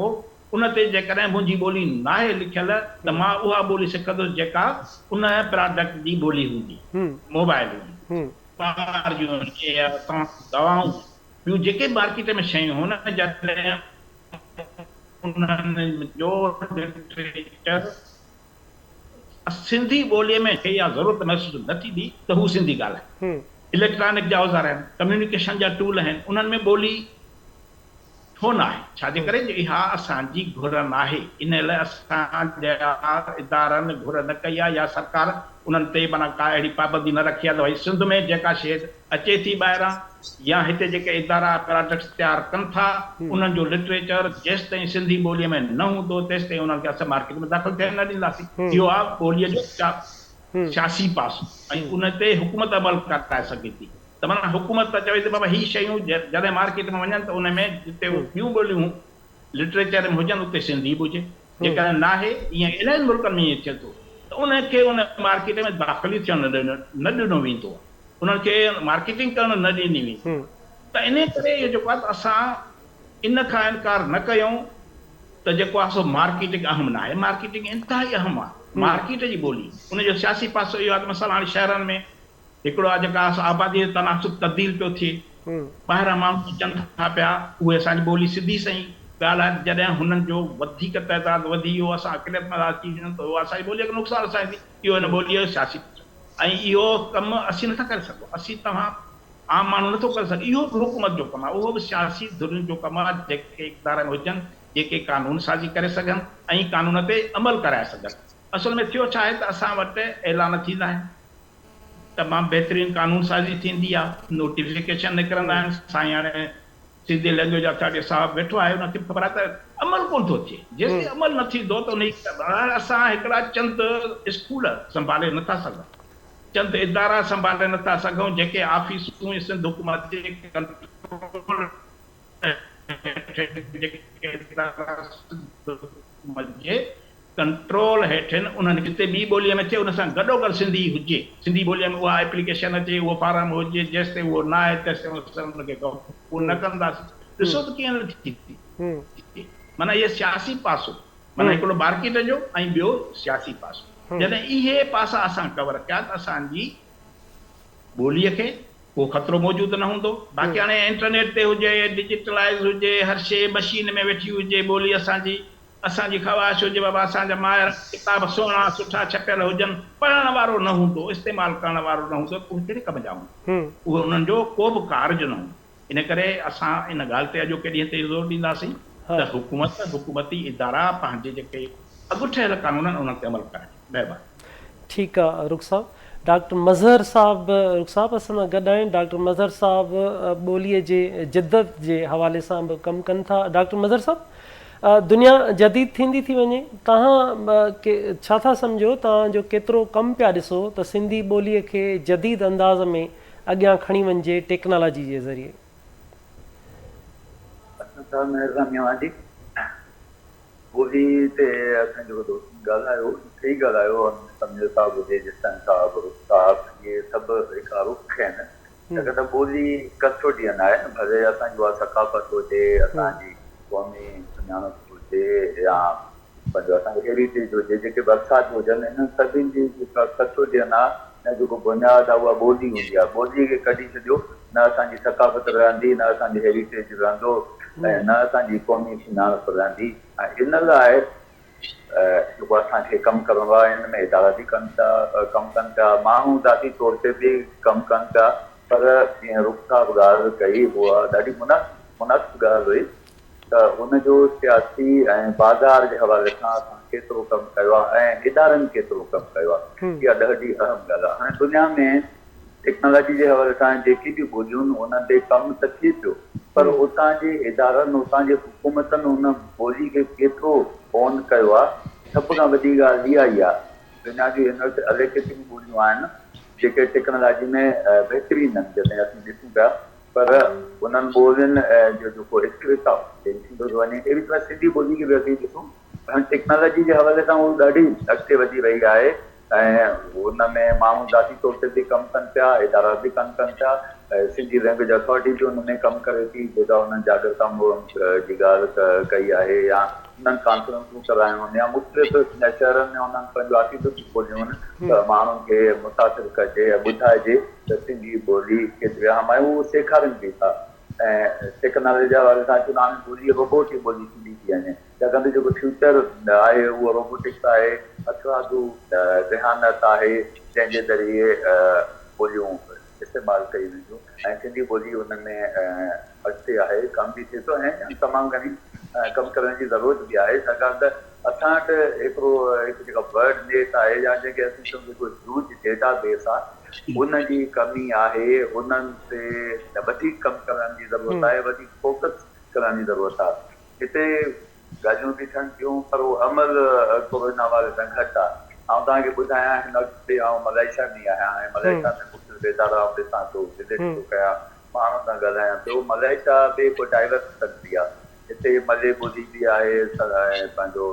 उन ते जेकॾहिं मुंहिंजी ॿोली न आहे लिखियल त मां उहा ॿोली सिखंदुसि जेका उन प्रोडक्ट जी ॿोली हूंदी, मोबाइल हूंदी, कार जूं हुजे या दवाऊं, ॿियूं जेके मार्केट में शयूं हुन जॾहिं उन्हनि जो लिटरेचर सिंधी ॿोलीअ में हे या ज़रूरत महसूस न थींदी त हू सिंधी ॻाल्हाए। इलेक्ट्रॉनिक जा औज़ार आहिनि, कम्युनिकेशन जा टूल आहिनि, उन्हनि में ॿोली छो न आहे, छाजे करे इहा असांजी घुर न आहे। इन लाइ असांजा इदारनि घुर न कई आहे या सरकार उन्हनि ते माना का अहिड़ी पाबंदी न रखी आहे त भई सिंध में जेका शइ अचे थी ॿाहिरां या हिते जेके इदारा प्रोडक्ट्स तयारु कनि था उन्हनि जो लिटरेचर जेसि ताईं सिंधी ॿोलीअ में न हूंदो तेसि ताईं उन्हनि खे असां मार्केट में दाख़िल थियण न ॾींदासीं। इहो आहे ॿोलीअ जो सियासी पासो ऐं उन ते हुकूमत अमल कराए सघे थी। त माना हुकूमत त चवे थी बाबा हीअ शयूं जॾहिं मार्केट में वञनि त उन में जिते ॿियूं ॿोलियूं लिटरेचर में हुजनि उते सिंधी बि हुजे, जेकॾहिं न आहे ईअं इलाही मुल्कनि में ईअं थिए थो त उनखे उन मार्केट में दाख़िली थियण न ॾिनो वेंदो, उन्हनि खे मार्केटिंग करणु न ॾिनी वेंदी। त इन करे इहो जेको आहे असां इन खां इनकार न कयूं त जेको आहे सो मार्केटिंग अहम न आहे, मार्केटिंग इंतिहाई अहम आहे। मार्केट जी ॿोली उनजो सियासी पासो इहो आहे त मसइला हाणे शहरनि में हिकिड़ो आहे जेका आबादी जो तनासुब तब्दील पियो थिए, ॿाहिरां माण्हू अचनि था पिया, उहे असांजी ॿोली सिधी सही ॻाल्हि आहे, जॾहिं हुननि जो वधीक तइदाद वधी वियो असां अकिलियत में अची वञूं त उहा असांजी ॿोलीअ खे नुक़सानु असांजी थी, इहो हिन ॿोलीअ जो सियासी ऐं इहो कमु असीं नथा करे सघूं, असीं तव्हां आम माण्हू नथो करे सघे, इहो बि हुकूमत जो कमु आहे, उहो बि सियासी धुरियुनि जो कमु आहे जेके इक़्तिदार में हुजनि, जेके कानून साज़ी करे सघनि ऐं कानून ते अमल कराए सघनि। असल में थियो छा आहे त असां वटि ऐलान थींदा आहिनि, तमामु बहितरीनु कानून साज़ी थींदी आहे, नोटिफिकेशन निकिरंदा आहिनि, साईं हाणे सिंधी लैंग्वेज अथॉरिटी साहब वेठो आहे, उनखे ख़बर आहे त अमल कोन थो थिए, जेसिताईं अमल न थींदो त उन असां हिकिड़ा चंद स्कूल संभाले नथा सघूं, चंद इदारा संभाले नथा सघूं, जेके ऑफिसूं सिंध हुकूमत जे कंट्रोल हेठि आहिनि, उन्हनि जिते ॿी ॿोलीअ में थिए उन सां गॾोगॾु सिंधी हुजे, सिंधी ॿोलीअ में उहा एप्लीकेशन अचे, उहो फार्म हुजे, जेसि ताईं उहो न आहे तेसि ताईं उनखे उहो न कंदासीं। ॾिसो त कीअं थी थी माना इहे सियासी पासो, माना हिकिड़ो मार्केट जो ऐं ॿियो सियासी पासो, जॾहिं इहे पासा असां कवर कया त असांजी ॿोलीअ खे को ख़तरो मौजूदु न हूंदो। बाक़ी हाणे इंटरनेट ते हुजे, डिजिटलाइज़ हुजे, हर शइ मशीन में वेठी हुजे, ॿोली असांजी ख़वाहिश हुजे बाबा असांजा माहिर किताब सुहिणा सुठा छपियल हुजनि, पढ़ण वारो न हूंदो, इस्तेमालु करण वारो न हूंदो, उहे कहिड़े कम जा हूंदा, उहे उन्हनि जो को बि कारज न हूंदो। इन करे असां इन ॻाल्हि ते अॼोके ॾींहं ते ज़ोर ॾींदासीं त हुकूमती इदारा पंहिंजे जेके अॻु ठहियल कानून आहिनि उन्हनि ते अमल कराइनि। महिरबानी। ठीकु आहे रुख साहब। डॉक्टर मज़हर साहब असां सां गॾु आहिनि। डॉक्टर मज़हर साहब ॿोलीअ जे जिदत जे हवाले सां बि कमु कनि था। डॉक्टर मज़हर साहब, दुनिया जदीद थींदी थी वञे, तव्हां छा था सम्झो, तव्हांजो केतिरो कमु पिया ॾिसो त सिंधी ॿोलीअ खे जदीद अंदाज़ में अॻियां खणी वञिजे टेक्नोलॉजी जे ज़रिए? महिरबानी। ॿोली ते असांजो दोस्त ॻाल्हायो, सही ॻाल्हायो, सम्झो साहब हुजे, जिस्तान साहब, साहब, इहे सभु हिकिड़ा रुख आहिनि, छाकाणि त ॿोली कस्टोडियन आहे न, भले असांजो आहे सकाफ़त हुजे, असांजी क़ौमी सुञाणप हुजे या पंहिंजो असांजो हेरिटेज हुजे, जेके बरसाति हुजनि, हिननि सभिनी जी जेका कस्टोडियन आहे, न जेको बुनियादु आहे उहा ॿोली हूंदी आहे। ॿोलीअ खे कढी छॾियो न असांजी सकाफ़त रहंदी, न असांजो हेरिटेज रहंदो ऐं न असांजी क़ौमी सुञाणप रहंदी। ऐं इन लाइ जेको असांखे कमु करिणो आहे, हिन में इदारा बि कमु कनि पिया, माण्हू ज़ाती तौर ते बि कमु कनि पिया, पर जीअं रुख साहब ॻाल्हि कई उहा ॾाढी मुनासिब ॻाल्हि हुई त उनजो सियासी ऐं बाज़ार जे हवाले सां असां केतिरो कमु कयो आहे ऐं इदारनि केतिरो कमु कयो आहे, इहा ॾाढी अहम ॻाल्हि आहे। हाणे दुनिया में टेक्नोलॉजी जे हवाले सां जेकी बि ॿोलियूं आहिनि उन ते कमु त थिए पियो, पर उतां जे इदारनि, उतां जे हुकूमतनि उन ॿोली खे केतिरो ऑन कयो आहे, सभ खां वॾी ॻाल्हि इहा ई आहे। दुनिया जी हिन वटि अलाए केतिरियूं ॿोलियूं आहिनि जेके टेक्नोलॉजी में बहितरीनु आहिनि, जॾहिं असीं ॾिसूं पिया, पर उन्हनि ॿोलियुनि जो जेको स्क्रिप्ट आहे थींदो थो वञे। अहिड़ी तरह सिंधी ॿोली खे बि असीं ॾिसूं, हाणे टेक्नोलॉजी जे हवाले सां उहा ॾाढी अॻिते वधी रही आहे ऐं हुन में माण्हू ज़ाती तौर ते बि कमु कनि पिया, इदारा बि कमु कनि पिया, सिंधी लैंग्वेज अथॉरिटी बि हुन में कमु करे थी, जेका हुननि जागृता जी ॻाल्हि कई आहे, या उन्हनि कॉन्फ्रेंसूं करायूं या मुख़्तलिफ़ शहरनि में उन्हनि पंहिंजो आफ़ीसूं बि खोलियूं आहिनि त माण्हुनि खे मुतासिर कजे ऐं ॿुधाइजे त सिंधी ॿोली केतिरी अहम आहे, उहो सेखारनि बि था। ऐं टेक्नोलॉजी जे हवाले सां चुनावी ॿोली रोबोट ई ॿोली थींदी थी वञे, छाकाणि त जेको फ्यूचर आहे उहो रोबोटिक्स आहे, अथवाधू ज़हानत आहे, जंहिंजे ज़रिए ॿोलियूं इस्तेमालु कई वेंदियूं ऐं सिंधी ॿोली हुन में अॻिते आहे, कम बि थिए थो ऐं तमामु घणी कमु करण जी ज़रूरत बि आहे, छाकाणि त असां वटि हिकिड़ो जेका वर्ड नेट आहे या जेके असीं सम्झो जेको ह्यूज डेटाबेस आहे उनजी कमी आहे, उन्हनि ते वधीक कमु करण जी ज़रूरत आहे, वधीक फोकस करण जी ज़रूरत आहे। हिते ॻाल्हियूं बि थियनि थियूं पर उहो अमल कोरोना वारे सां घटि आहे। आउं तव्हांखे ॿुधायां हिन वक़्तु आउं मलेशिया में आहियां ऐं मलेशिया में मुख़्तलिफ़ इदारा ॾिसां थो, विज़िट थो कयां, माण्हुनि सां ॻाल्हायां पियो। मलेशिया बि हिकु डाइवर्स कंट्री आहे, हिते मले ॿोली बि आहे, पंहिंजो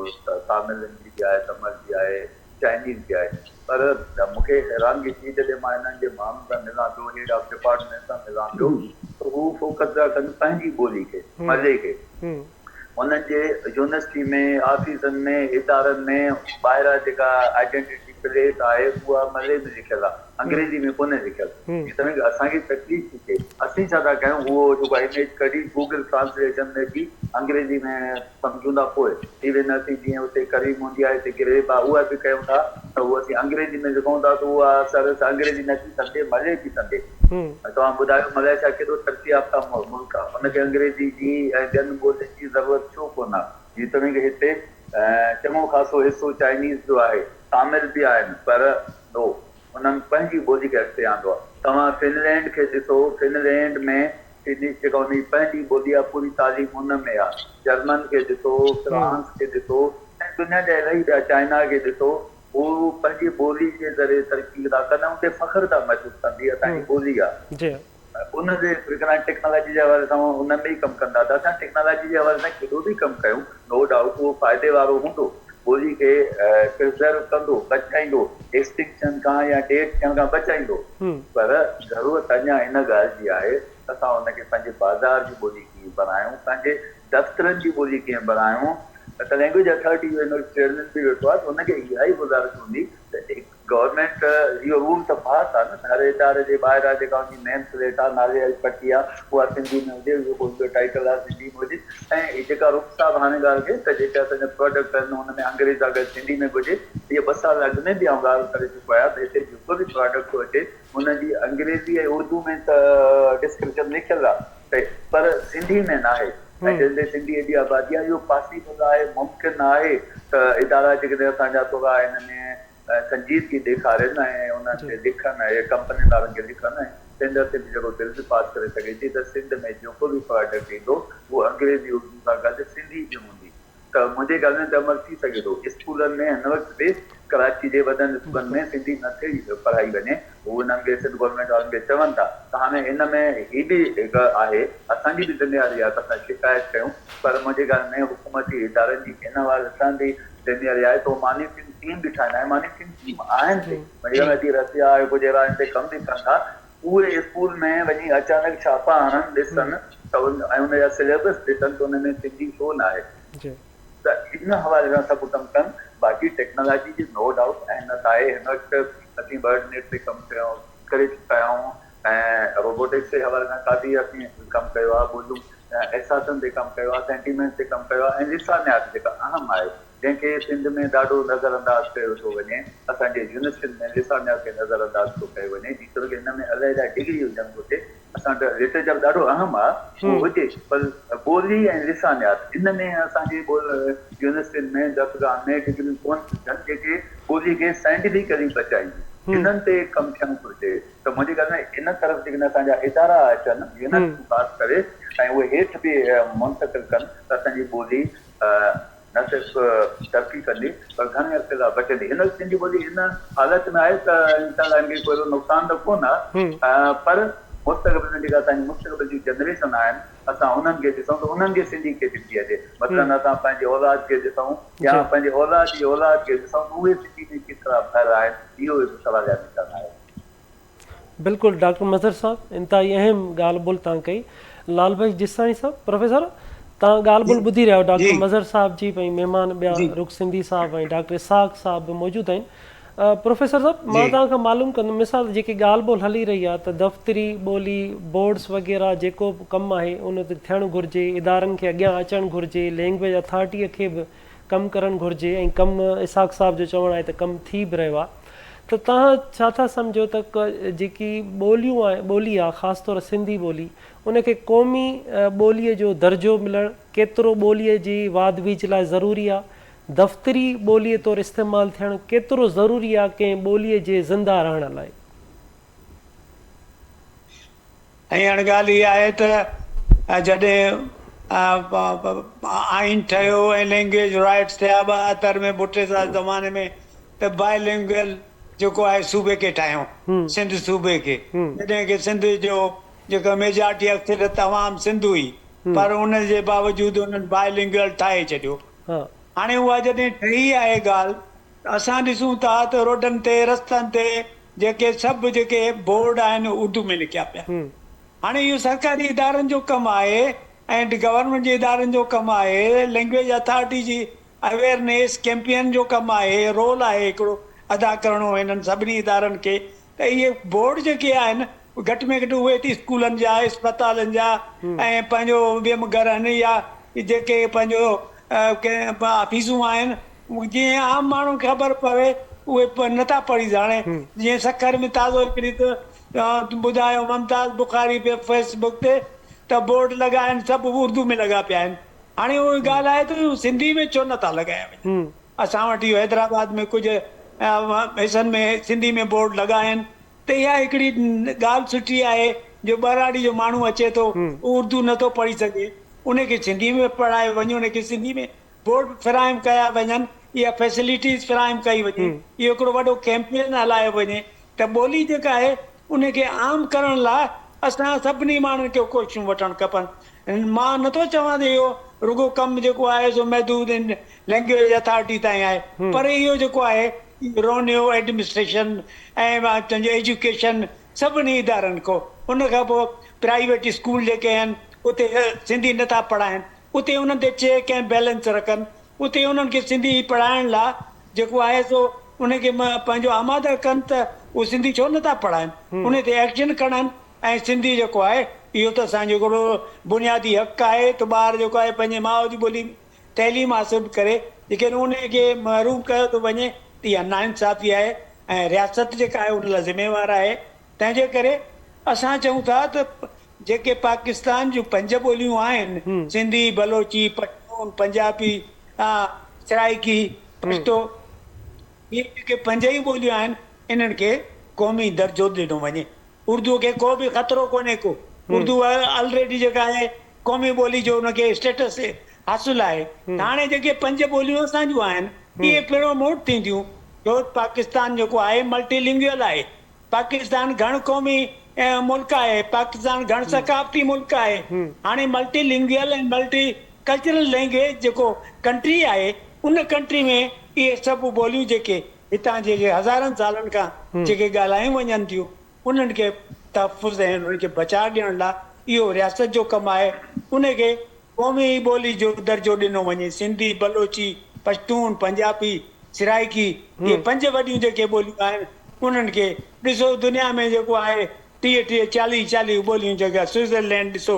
तामिल जी आहे, तमिल जी आहे, चाइनीज़ बि आहे, पर मूंखे हैरानगी थी जॾहिं मां हिननि जे माण्हुनि सां मिलां पियो, हेड ऑफ डिपार्टमेंट सां मिलां पियो, त हू फोकस था कनि पंहिंजी ॿोली खे, मले खे। उन्हनि जे यूनिवर्सिटी में, ऑफिसनि में, इदारनि में ॿाहिरां जेका आइडेंटिटी प्लेट आहे उहा मले में लिखियलु आहे, अंग्रेजी में कोन्हे लिखियलु। असांखे तकलीफ़ थी थिए, असीं छा था कयूं, उहो जेको इमेज कढी गूगल ट्रांसलेशन में बि अंग्रेजी में सम्झूं था, पोइ इवन असीं जीअं उते करीम हूंदी आहे, हिते ग्रेप आहे, उहा बि कयूं था त उहो असीं अंग्रेजी में लिखूं था त उहा सरस अंग्रेजी नथी सम्झे, मले थी सम्झे। तव्हां ॿुधायो मलेशिया केॾो तरक़ी याफ़्ता मुल्क आहे, हुनखे अंग्रेजी जी ऐं ॿियनि ॿोलियुनि जी ज़रूरत छो कोन आहे। जीअं त हिते चङो ख़ासो हिसो चाइनीज़ जो आहे, तामिल बि आहिनि, पर नो उन्हनि पंहिंजी ॿोली खे अॻिते आंदो आहे। तव्हां फिनलैंड खे ॾिसो, फिनलैंड में जेका हुनजी पंहिंजी ॿोली आहे, पूरी तालीम हुन में आहे। जर्मन खे ॾिसो, फ्रांस खे ॾिसो, ऐं दुनिया जा इलाही ॿिया, चाइना खे ॾिसो, उहो पंहिंजी ॿोली जे ज़रिए तरक़ी था कनि, उते फ़ख्रु था महसूसु कनि, असांजी ॿोली आहे। उनजे टेक्नोलॉजी जे हवाले सां उन में ई कमु कंदा त असां टेक्नोलॉजी जे हवाले सां केॾो बि कमु कयूं, नो डाउट उहो फ़ाइदे वारो हूंदो, ॿोली खे प्रिज़र्व कंदो, बचाईंदो, एक्सटिंक्शन खां या डेट थियण खां बचाईंदो, पर ज़रूरत अञा इन ॻाल्हि जी आहे त असां हुनखे पंहिंजे बाज़ार जी ॿोली कीअं बणायूं, पंहिंजे दफ़्तरनि जी ॿोली कीअं बणायूं। त लैंग्वेज अथॉरिटी जो चेयरमैन बि वेठो आहे, त हुनखे इहा ई गुज़ारिश हूंदी त गवर्नमेंट इहो रूल त पास आहे न, हर इदारे जे ॿाहिरां जेका हुनजी नेम प्लेट आहे, नाले वारी पटी आहे, उहा सिंधी में हुजे, जेको टाइटल आहे सिंधी में हुजे, ऐं जेका रुख साहब हाणे ॻाल्हि कई त जेके असांजा प्रोडक्ट आहिनि हुन में अंग्रेज़ अगरि सिंधी में हुजे, इहे 2 साल अॻु में बि ॻाल्हि करे चुको आहियां त हिते जेको बि प्रोडक्ट थो अचे हुनजी अंग्रेज़ी ऐं उर्दू में त डिस्क्रिप्शन लिखियलु आहे, पर सिंधी में न आहे। ऐं जंहिंजे सिंधी एॾी आबादी आहे, इहो पॉसिबल आहे, मुमकिन आहे त इदारा जेकॾहिं असांजा थोरा हिन में संजीदगी ॾेखारनि ऐं उन्हनि खे लिखनि ऐं कंपनी वारनि खे लिखनि ऐं सिंध ते बि जेको बिल पास करे सघे थी त सिंध में जेको बि प्रोडक्ट ईंदो उहो अंग्रेज़ी उर्दू सां गॾु सिंधी बि हूंदी, त मुंहिंजे ॻाल्हि में त अमल थी सघे थो। स्कूलनि में हिन वक़्तु बि कराची जे वॾनि स्कूलनि में सिंधी नथी पढ़ाई वञे, हू हिननि खे सिंध गवर्नमेंट वारनि खे चवनि था, त हाणे हिन में ही बि हिकु आहे, असांजी बि ज़िम्मेवारी आहे त असां शिकायत कयूं, पर मुंहिंजे ॻाल्हि में हुकूमती इदारनि जी हिन वारे असांजी ज़िम्मेवारी आहे त मॉनिटरिंग टीम बि ठाहींदा आहिनि, मॉनिटरिंग टीम आहिनि, मुंहिंजी रसिया आहे, कुझु अहिड़ा हिते कमु बि कनि था, उहे स्कूल में वञी अचानक छापा हणनि, ॾिसनि त ऐं हुनजा सिलेबस ॾिसनि त हुन में सिंधी छो न आहे, त इन हवाले सां सभु कमु कनि। बाक़ी टेक्नोलॉजी जी नो डाउट अहमियत आहे। हिन वक़्तु असीं बर्ड नेट ते कमु करे चुका आहियूं ऐं रोबोटिक्स जे हवाले सां काफ़ी असीं कमु कयो आहे, ॿोलियूं एहसासनि ते कमु कयो आहे, सेंटीमेंट ते कमु कयो आहे, ऐं लिसानियात जेका अहम आहे जंहिंखे सिंध में ॾाढो नज़रअंदाज़ कयो थो वञे, असांजे यूनिवर्सिटियुनि में लिसानियात खे नज़रअंदाज़ थो कयो वञे, जेतिरो की हिन में अलॻि डिग्री हुजनि घुरिजे। असां वटि लिटरेचर ॾाढो अहम आहे, उहो हुजे, पर ॿोली ऐं लिसानियात इन में असांजे यूनिवर्सिटियुनि में दफ़्तरनि में डिग्रियूं कोन हुजनि जेके ॿोली खे साइंटिफिकली बचाईंदियूं, हिननि ते कमु थियणु घुरिजे। त मुंहिंजी ॻाल्हि में इन तरफ़ जेकॾहिं असांजा इदारा अचनि यूनिवर्सिटियूं ख़ासि करे ऐं उहे हेठि बि मुंतक़िल कनि त असांजी ॿोली न सिर्फ़ु तरक़ी कंदी पर घणे अर्से लाइ बचंदी। हिन सिंधी ॿोली हिन हालत में आहे त इंसान खे कोई नुक़सान त कोन आहे, पर मुस्तक़बिल में जेका असांजी मुस्तक़बिल जी जनरेशन आहिनि असां उन्हनि खे ॾिसूं त उन्हनि खे सिंधी खे ॾिठी अचे मतिलबु असां पंहिंजे औलाद खे ॾिसूं या पंहिंजे औलाद जी औलाद खे ॾिसूं त उहे सिंधी में केतिरा फैल आहिनि इहो हिकु सवाल जा निशान आहे। बिल्कुलु डॉक्टर मज़हर साहब इंतहाई अहम ॻाल्हि ॿोल तव्हां कई। लाल भाई जिसाणी साहब प्रोफेसर तव्हां ॻाल्हि ॿोल ॿुधी रहिया आहियो डॉक्टर मज़हर साहब जी भई महिमान ॿिया रुख सिंधी साहब ऐं डॉक्टर इसाक साहब बि मौजूदु आहिनि। प्रोफेसर साहब मां तव्हांखां मालूम कंदुमि मिसाल जेकी ॻाल्हि ॿोल हली रही आहे त दफ़्तरी ॿोली बोर्ड्स वग़ैरह जेको बि कमु आहे उन ते थियणु घुरिजे इदारनि खे अॻियां अचणु घुरिजे लैंग्वेज अथॉरिटीअ खे बि कमु करणु घुरिजे ऐं कमु इसाक साहब जो चवणु आहे त कमु थी बि रहियो आहे। त तव्हां छा था सम्झो त जेकी ॿोलियूं आहे ॿोली आहे ख़ासि तौर सिंधी ॿोली उनखे क़ौमी ॿोलीअ जो दर्जो मिलणु केतिरो ॿोलीअ जी वाध बीच लाइ ज़रूरी आहे दफ़्तरी ॿोलीअ तौरु इस्तेमालु थियणु केतिरो ज़रूरी आहे कंहिं ॿोलीअ जे ज़िंदा रहण लाइ? ऐं हाणे ॻाल्हि इहा आहे त जॾहिं आइन ठहियो ऐं लैंग्वेज राइट्स थिया 72 में भुटे साल ज़माने में त बायलिंगुअल जेको आहे सूबे खे ठाहियूं सिंध सूबे खे जॾहिं की सिंध जो जेको मेजॉरिटी अक्सर तमामु सिंध हुई पर उन जे बावजूदि उन्हनि बायलिंगुअल ठाहे छॾियो। हाणे उहा जॾहिं ठही आहे ॻाल्हि असां ॾिसूं था त रोडनि ते रस्तनि ते जेके सभु जेके बोर्ड आहिनि उर्दू में लिखिया पिया। हाणे इहो सरकारी इदारनि जो कमु आहे ऐं गवर्नमेंट जे इदारनि जो कमु आहे लैंग्वेज अथॉरिटी जी अवेयरनेस कैंपेन जो कमु आहे रोल आहे हिकिड़ो अदा करिणो हिननि सभिनी इदारनि खे त इहे बोर्ड जेके आहिनि घटि में घटि उहे स्कूलनि जा अस्पतालनि जा ऐं पंहिंजो ॿियनि घरनि या जेके पंहिंजो ऑफिसूं आहिनि जीअं आम माण्हू खे ख़बर पवे उहे नथा पढ़ी हाणे जीअं सखर में ताज़ो हिकिड़ी त ॿुधायो मुमताज़ बुखारी पे फेसबुक ते त बोर्ड लॻा आहिनि सभु उर्दू में लॻा पिया आहिनि। हाणे उहा ॻाल्हि आहे त सिंधी में छो नथा लॻाया वञनि। असां वटि इहो हैदराबाद में कुझु हिसनि में सिंधी में बोर्ड लॻा आहिनि त इहा हिकिड़ी ॻाल्हि सुठी आहे जो ॿराड़ी जो माण्हू अचे थो उर्दू नथो पढ़ी सघे उनखे सिंधी में पढ़ायो वञे उनखे सिंधी में बोर्ड फ़राइम कया वञनि इहा फैसिलिटीज़ फ़राइम कई वञे इहो हिकिड़ो वॾो कैंपेन हलायो वञे त ॿोली जेका आहे उनखे आम करण लाइ असां सभिनी माण्हुनि खे कोशिशूं वठणु खपनि। मां नथो चवां त इहो रुगो कमु जेको आहे सो महदूद लैंग्वेज अथॉरिटी ताईं आहे पर इहो जेको आहे रोनियो एडमिनिस्ट्रेशन ऐं तुंहिंजो एजुकेशन सभिनी इदारनि खां उन खां पोइ प्राइवेट स्कूल जेके आहिनि उते सिंधी नथा पढ़ाइनि उते उन्हनि ते चेक ऐं बैलेंस रखनि उते उन्हनि खे सिंधी पढ़ाइण लाइ जेको आहे सो उनखे पंहिंजो आमादह कनि त उहे सिंधी छो नथा पढ़ाइनि उन ते एक्शन खणनि ऐं सिंधी जेको आहे इहो त असांजो हिकिड़ो बुनियादी हक़ु आहे त ॿार जेको आहे पंहिंजे माउ जी ॿोली तइलीम हासिलु करे जेके उनखे महरूम कयो थो वञे त इहा नाइंसाफ़ी आहे ऐं रियासत जेका आहे उन लाइ ज़िम्मेवारु आहे। तंहिंजे करे असां चऊं था त जेके पाकिस्तान जूं 5 ॿोलियूं आहिनि सिंधी बलोची पश्तून पंजाबी सराइकी पश्तो इहे जेके 5 ई ॿोलियूं आहिनि इन्हनि खे क़ौमी दर्जो ॾिनो वञे। उर्दू खे को बि ख़तरो कोन्हे को उर्दू ऑलरेडी जेका आहे क़ौमी ॿोली जो उनखे स्टेटस हासिलु आहे। हाणे जेके 5 ॿोलियूं असां जूं आहिनि इहे प्रमोट थींदियूं छो पाकिस्तान जेको आहे मल्टीलिंगुअल आहे। पाकिस्तान घण क़ौमी मुल्क आहे पाकिस्तान घण सकाफ़ती मुल्क आहे। हाणे मल्टीलिंगुअल ऐं मल्टी कल्चरल लैंग्वेज जेको कंट्री आहे उन कंट्री में इहे सभु ॿोलियूं जेके हितां जेके हज़ारनि सालनि खां जेके ॻाल्हायूं वञनि थियूं उन्हनि खे तहफ़ुज़ ऐं उन्हनि खे बचाए ॾियण लाइ इहो रियासत जो कमु आहे। उनखे क़ौमी ॿोली जो दर्जो ॾिनो वञे। सिंधी बलोची पश्तून पंजाबी सराइकी इहे 5 वॾियूं जेके ॿोलियूं आहिनि उन्हनि खे ॾिसो दुनिया में जेको आहे 30 40 ॿोलियूं जेका स्विट्ज़रलैंड ॾिसो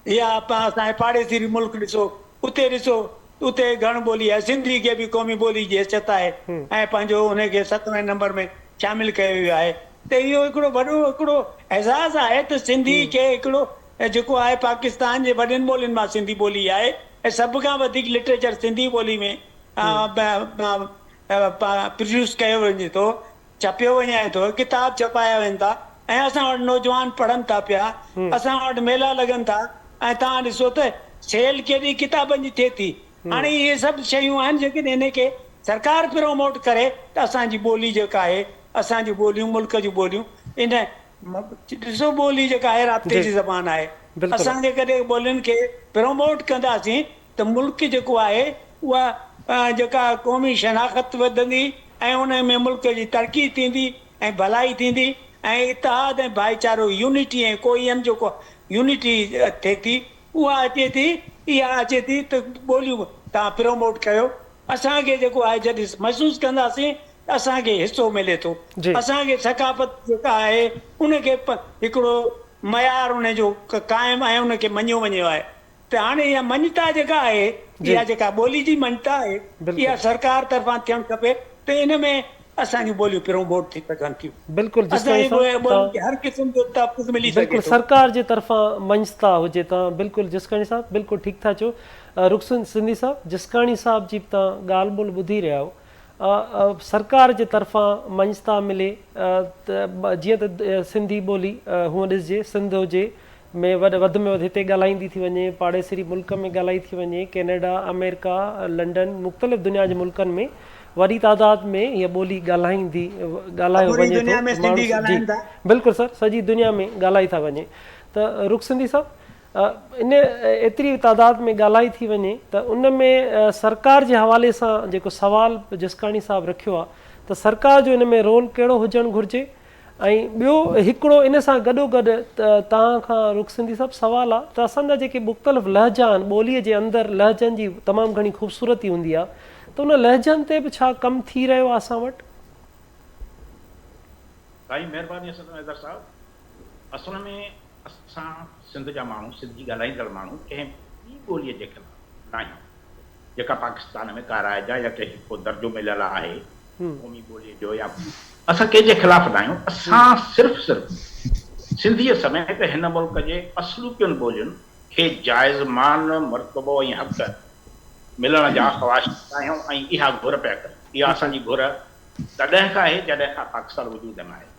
या असांजे पाड़ेसी मुल्क ॾिसो उते ॾिसो उते घण ॿोली आहे। सिंधी खे बि क़ौमी ॿोली जी हैसियत आहे ऐं पंहिंजो उनखे 7वें नंबर में शामिलु कयो वियो आहे। त इहो हिकिड़ो वॾो हिकिड़ो एज़ाज़ आहे त सिंधी खे हिकिड़ो जेको आहे पाकिस्तान जे वॾनि ॿोलियुनि मां सिंधी ॿोली आहे ऐं सभ खां वधीक लिटरेचर सिंधी ॿोली में प्रोड्यूस कयो वञे थो छपियो वञे थो किताब छपाया वञनि था ऐं असां वटि नौजवान पढ़नि था पिया असां वटि मेला लॻनि था ऐं तव्हां ॾिसो त सेल केॾी किताबनि जी थिए थी। हाणे इहे सभु शयूं आहिनि जेके इनखे सरकार प्रमोट करे त असांजी ॿोली जेका आहे असांजी ॿोलियूं मुल्क जूं ॿोलियूं इन ॾिसो ॿोली जेका आहे राब्ते जी ज़बान आहे, असांजे कॾहिं ॿोलियुनि खे प्रमोट कंदासीं त मुल्क जेको आहे उहा जेका क़ौमी शनाख़त वधंदी ऐं उन में मुल्क जी तरक़ी थींदी ऐं भलाई थींदी ऐं इतिहाद ऐं भाईचारो यूनिटी ऐं कोयम जेको यूनिटी थिए थी उहा अचे थी, इहा अचे थी त ॿोलियूं तव्हां प्रमोट कयो। असांखे जेको आहे जॾहिं महसूसु कंदासीं त असांखे हिसो मिले थो, असांखे सकाफ़त जेका आहे उनखे हिकिड़ो मयार उनजो क़ाइमु ऐं उनखे मञियो वञियो आहे। त हाणे इहा मञता जेका आहे, इहा जेका ॿोली जी मञता आहे, इहा सरकार तरफ़ां थियणु खपे त इन में असांजूं ॿोलियूं प्रमोट थी सघनि थियूं। बिल्कुलु हर क़िस्म जो तहफ़्फ़ुज़ मिली सघे बिल्कुलु सरकार जे तरफ़ां मंचता हुजे। तव्हां बिल्कुलु जिसकाणी साहब बिल्कुलु ठीकु था चओ। रुखसन सिंधी साहब, जिसकाणी साहब जी तव्हां ॻाल्हि ॿोल ॿुधी रहिया हो, सरकार जे तरफ़ां मंचता मिले त जीअं त सिंधी ॿोली हूअं ॾिसिजे सिंध हुजे में वधि में वधि हिते ॻाल्हाईंदी थी वञे, पाड़ेसरी मुल्क में ॻाल्हाई थी वञे, कैनेडा, अमेरिका, लंडन, मुख़्तलिफ़ दुनिया जे मुल्कनि में वॾी तादाद में हीअ ॿोली ॻाल्हायो वञे थो। बिल्कुलु सर, सॼी दुनिया में ॻाल्हाई था वञे। त रुख सिंधी साहब, इन एतिरी तादाद में ॻाल्हाई थी वञे त उन में सरकार जे हवाले सां जेको सवाल जिसकाणी साहब रखियो आहे त सरकार जो इन में रोल कहिड़ो हुजणु घुरिजे। ऐं ॿियो हिकिड़ो इन सां गॾोगॾु तव्हां खां रुख सिंधी साहब सवाल आहे त असांजा जेके मुख़्तलिफ़ लहजा आहिनि, ॿोलीअ जे अंदरि लहजनि जी तमामु घणी ख़ूबसूरती हूंदी आहे, त उन लहजनि ते बि छा कमु थी रहियो आहे असां वटि? साईं महिरबानी हैदर साहब, असल में असां सिंध जा माण्हू, सिंधी ॻाल्हाईंदड़ माण्हू कंहिं ॿी ॿोलीअ जे ख़िलाफ़ न आहियूं जेका पाकिस्तान में काराइजा या कंहिंखे को दर्जो मिलियल आहे क़ौमी ॿोलीअ जो, या असां कंहिंजे ख़िलाफ़ न आहियूं। असां सिर्फ़ु सिंधीअ समेत हिन मुल्क जे असलूकियुनि ॿोलियुनि खे जाइज़ मान, मर्तबो ऐं हक़ मिलण जा ख़्वाहिश आहियूं ऐं इहा घुर पिया कनि। इहा असांजी घुर तॾहिं खां आहे जॾहिं खां पाकिस्तान वजूद में आहे।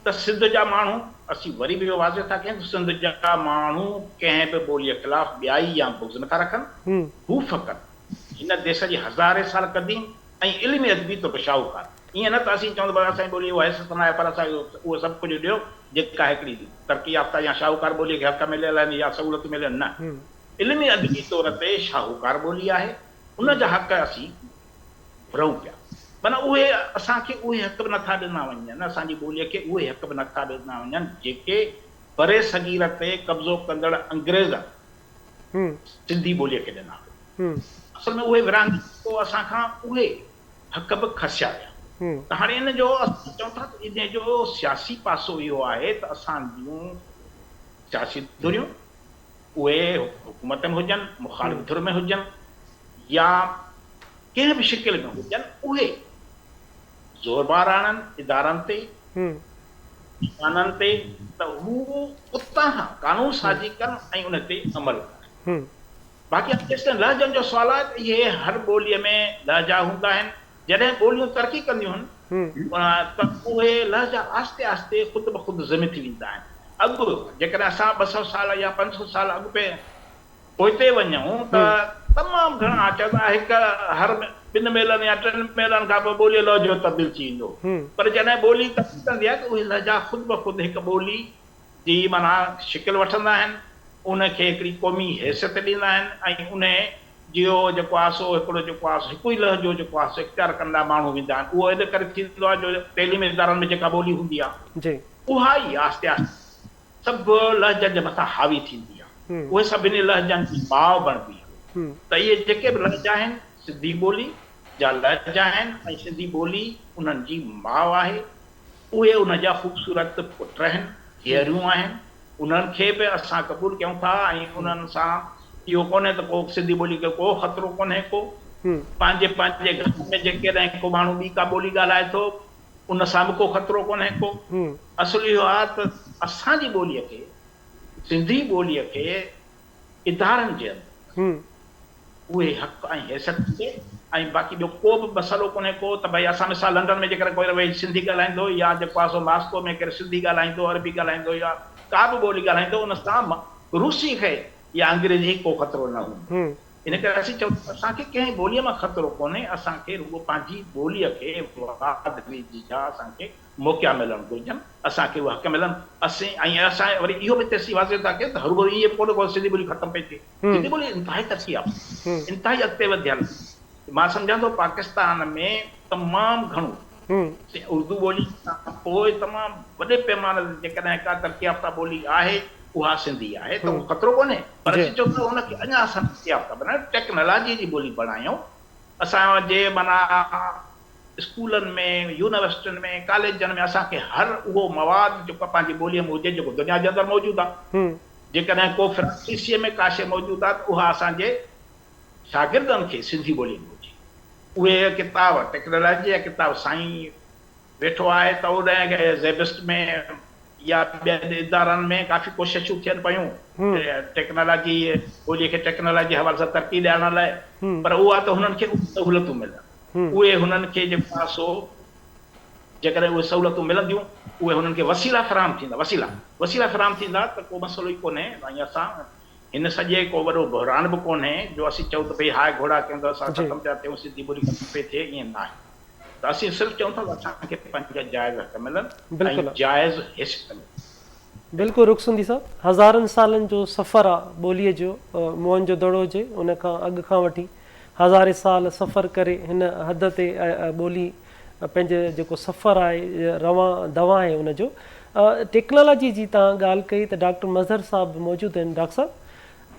त सिंध जा माण्हू, असीं वरी बि इहो वाज़े था कयूं, सिंध जा माण्हू कंहिं बि ॿोलीअ ख़िलाफ़ ॿियाई या बुग़्ज़ नथा रखनि। हू फ़क़ति हिन देश जी हज़ारे साल क़दीम ऐं इल्मी अदबी तो शाहूकार। ईअं न त असीं चवंदा भई असांजी ॿोली उहा हैसियत न आहे, पर असांखे उहो सभु कुझु ॾियो जेका हिकिड़ी तरक़ी याफ़्ता या शाहूकार ॿोलीअ खे हक़ मिलियल आहिनि या सहूलियत मिलियल न। इल्मी अदबी तौर ते शाहूकार ॿोली आहे, उन जा हक़ असीं घुरूं पिया। माना उहे असांखे उहे हक़ बि नथा ॾिना वञनि, असांजी ॿोलीअ खे उहे हक़ बि नथा ॾिना वञनि जेके परे सगीर ते कब्ज़ो कंदड़ अंग्रेज़ सिंधी ॿोलीअ खे ॾिना। असल में उहे विरहाङे पोइ असां खां उहे हक़ बि खसिया विया। त हाणे इन जो चऊं था त इन जो सियासी पासो इहो आहे त असांजूं सियासी धुरियूं उहे हुकूमत में हुजनि, मुख़ालिफ़ धुर में हुजनि या कंहिं बि शिकिल में हुजनि, उहे ज़ोरबार आणनि इदारनि ते, ईमाननि ते, त हू उतां खां कानून साज़ी कनि ऐं उन ते अमल कनि। बाक़ी जेसिताईं लहजनि जो सुवाल आहे त इहे हर ॿोलीअ में लहजा हूंदा आहिनि। जॾहिं ॿोलियूं तरक़ी कंदियूं आहिनि त उहे लहजा आस्ते आस्ते ख़ुदि ब ख़ुदि ज़िम थी वेंदा आहिनि। अॻु जेकॾहिं असां 200 साल या 500 साल अॻु पोइते वञूं त तमामु घणा चवंदा हिकु हर 2 मेलनि या 3 मेलनि खां पोइ ॿोलीअ लहजो तब्दील थी वेंदो। पर जॾहिं ॿोली तब्दील कंदी आहे त उहे लहजा ख़ुदि ब ख़ुदि हिकु ॿोली जी माना शिकिल वठंदा आहिनि, उनखे हिकिड़ी क़ौमी हैसियत ॾींदा आहिनि ऐं उन जो जेको आहे सो हिकिड़ो जेको आहे हिकु ई लहजो जेको आहे सो इख़्तियार कंदा माण्हू वेंदा आहिनि। उहो इन करे थींदो आहे जो तइलीमी इदारनि में जेका ॿोली हूंदी आहे उहा ई आस्ते आस्ते सभु लहजनि जे मथां हावी थींदी आहे, उहे सभिनी लहजनि जी माउ बणंदी आहे। त इहे जेके बि लहजा आहिनि सिंधी ॿोली जा लहजा आहिनि ऐं सिंधी ॿोली उन्हनि जी माउ आहे। उहे उन जा ख़ूबसूरत पुट आहिनि, धीअरूं आहिनि, उन्हनि खे बि असां क़बूल कयूं था ऐं उन्हनि सां इहो कोन्हे त को सिंधी ॿोली खे को ख़तरो कोन्हे को। पंहिंजे घर में जेकॾहिं को माण्हू ॿी का ॿोली ॻाल्हाए थो उन सां बि को ख़तरो कोन्हे को। असुल इहो आहे त असांजी ॿोलीअ खे, सिंधी ॿोलीअ खे इदारनि जे अंदरि उहे हक़ ऐं हैसियत ॾिए ऐं बाक़ी ॿियो को बि मसइलो कोन्हे को त भई असां मिसाल लंडन में जेकर कोई भई सिंधी ॻाल्हाईंदो या जेको आहे सो मास्को में केरु सिंधी ॻाल्हाईंदो, अरबी ॻाल्हाईंदो या का बि ॿोली ॻाल्हाईंदो, उन सां रूसी खे या अंग्रेजी को ख़तरो न हूंदो। इन करे असीं चऊं असांखे कंहिं ॿोलीअ मां ख़तरो कोन्हे, असांखे रुॻो पंहिंजी ॿोलीअ खे असांखे मौक़ा मिलणु घुरिजनि, असांखे उहे हक़ मिलनि। ऐं असां वरी इहो बि तेसीं वाज़े था कयूं त हरू इहे कोन्हे को सिंधी ॿोली ख़तमु पई थिए। सिंधी ॿोली इंतिहाई तरक़ी आहे, इंतिहाई अॻिते वधियल। मां सम्झां थो पाकिस्तान में तमामु घणो उर्दू ॿोली खां पोइ तमामु वॾे पैमाने ते जेकॾहिं का तरक़ी याफ़्ता ॿोली आहे उहा सिंधी आहे, त उहो ख़तरो कोन्हे। पर असीं चऊं था हुनखे अञा असां तरक़ी याफ़्ता बनायूं, टेक्नोलॉजी जी ॿोली बणायूं। असांजे माना स्कूलनि में, यूनिवर्सिटियुनि में, कॉलेजनि में असांखे हर उहो मवाद जेको पंहिंजी ॿोलीअ में हुजे जेको दुनिया जे अंदरि मौजूदु आहे। जेकॾहिं को फ्रांसीसीअ में का शइ मौजूदु आहे त उहा असांजे शागिर्दनि खे सिंधी ॿोलीअ में हुजे। उहे किताब टेक्नोलॉजी जा किताब साईं वेठो आहे त उन ज़ेबिस्ट में या ॿियनि इदारनि में काफ़ी कोशिशूं थियनि पियूं टेक्नोलॉजी ॿोलीअ खे टेक्नोलॉजी हवाले सां तरक़ी ॾियण लाइ, पर उहा त हुननि खे सहूलियतूं मिलनि। उहे हुननि खे जेको आहे सो जेकॾहिं उहे सहूलियतूं मिलंदियूं उहे हुननि खे वसीला फ़राहम थींदा, वसीला फ़राहम थींदा त को मसइलो ई कोन्हे। ऐं असां हिन सॼे को वॾो बहिरान बि कोन्हे जो असीं चऊं त भई हाय घोड़ा कयूं त असां ख़तमु पिया थियूं, सिंधी ॿोली ख़तमु पई थिए, ईअं न आहे। त असीं सिर्फ़ु चऊं था असांखे पंहिंजा जाइज़ हक़ मिलनि ऐं जाइज़ हिस्सा मिलनि। बिल्कुलु रुखसुंदी साहब, हज़ारनि सालनि जो सफ़र आहे ॿोलीअ जो। मोहन जो दड़ो हुजे उन खां अॻु खां वठी हज़ारे साल सफ़र करे हिन हद ते ॿोली पंहिंजे जेको सफ़र आहे रवां दवा आहे उनजो। टेक्नोलॉजी जी तव्हां ॻाल्हि कई त डॉक्टर मज़हर साहब मौजूदु आहिनि। डॉक्टर साहब,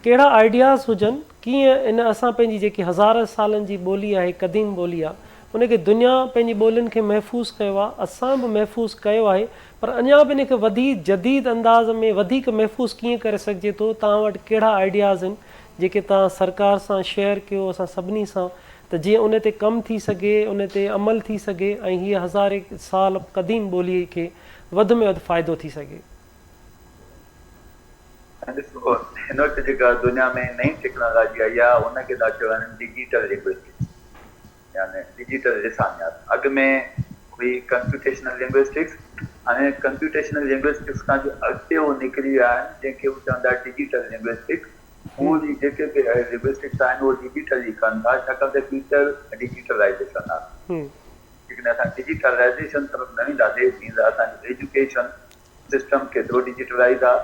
कहिड़ा आइडियाज़ हुजनि कीअं इन असां पंहिंजी जेकी हज़ार सालनि जी ॿोली आहे, क़दीम ॿोली आहे, उनखे दुनिया पंहिंजी ॿोलियुनि खे महफ़ूज़ कयो आहे, असां बि महफ़ूज़ कयो आहे, पर अञा बि इनखे वधीक जदीद अंदाज़ में वधीक महफ़ूज़ कीअं करे सघिजे थो? तव्हां वटि कहिड़ा आइडियाज़ आहिनि जेके तव्हां सरकार सां शेयर कयो असां सभिनी सां, त जीअं उन ते कमु थी सघे, उन ते अमल थी सघे ऐं हीअ हज़ारे साल क़दीम ॿोलीअ खे वधि में वधि फ़ाइदो थी सघे? ॾिसो, हिन वक़्तु जेका दुनिया में नई टेक्नोलॉजी आई आहे उनखे था चवनि डिजिटल लिंग्विस्टिक्स, यानी डिजिटल लिसानियात। अॻु में हुई कंप्यूटेशनल लिंग्विस्टिक्स, हाणे कंप्यूटेशनल लिंग्विस्टिक्स खां जो अॻिते उहो निकिरी विया आहिनि जंहिंखे उहे चवंदा डिजिटल लिंग्विस्टिक्स। उहे जेके बि लिंग्विस्टिक्स आहिनि उहे डिजिटल ई कनि था, छाकाणि त फ्यूचर डिजिटलाइज़ेशन आहे। जेकॾहिं असां डिजिटलाइज़ेशन तरफ़ न वेंदासीं जीअं त असांजो एजुकेशन सिस्टम केतिरो डिजिटलाइज़ आहे,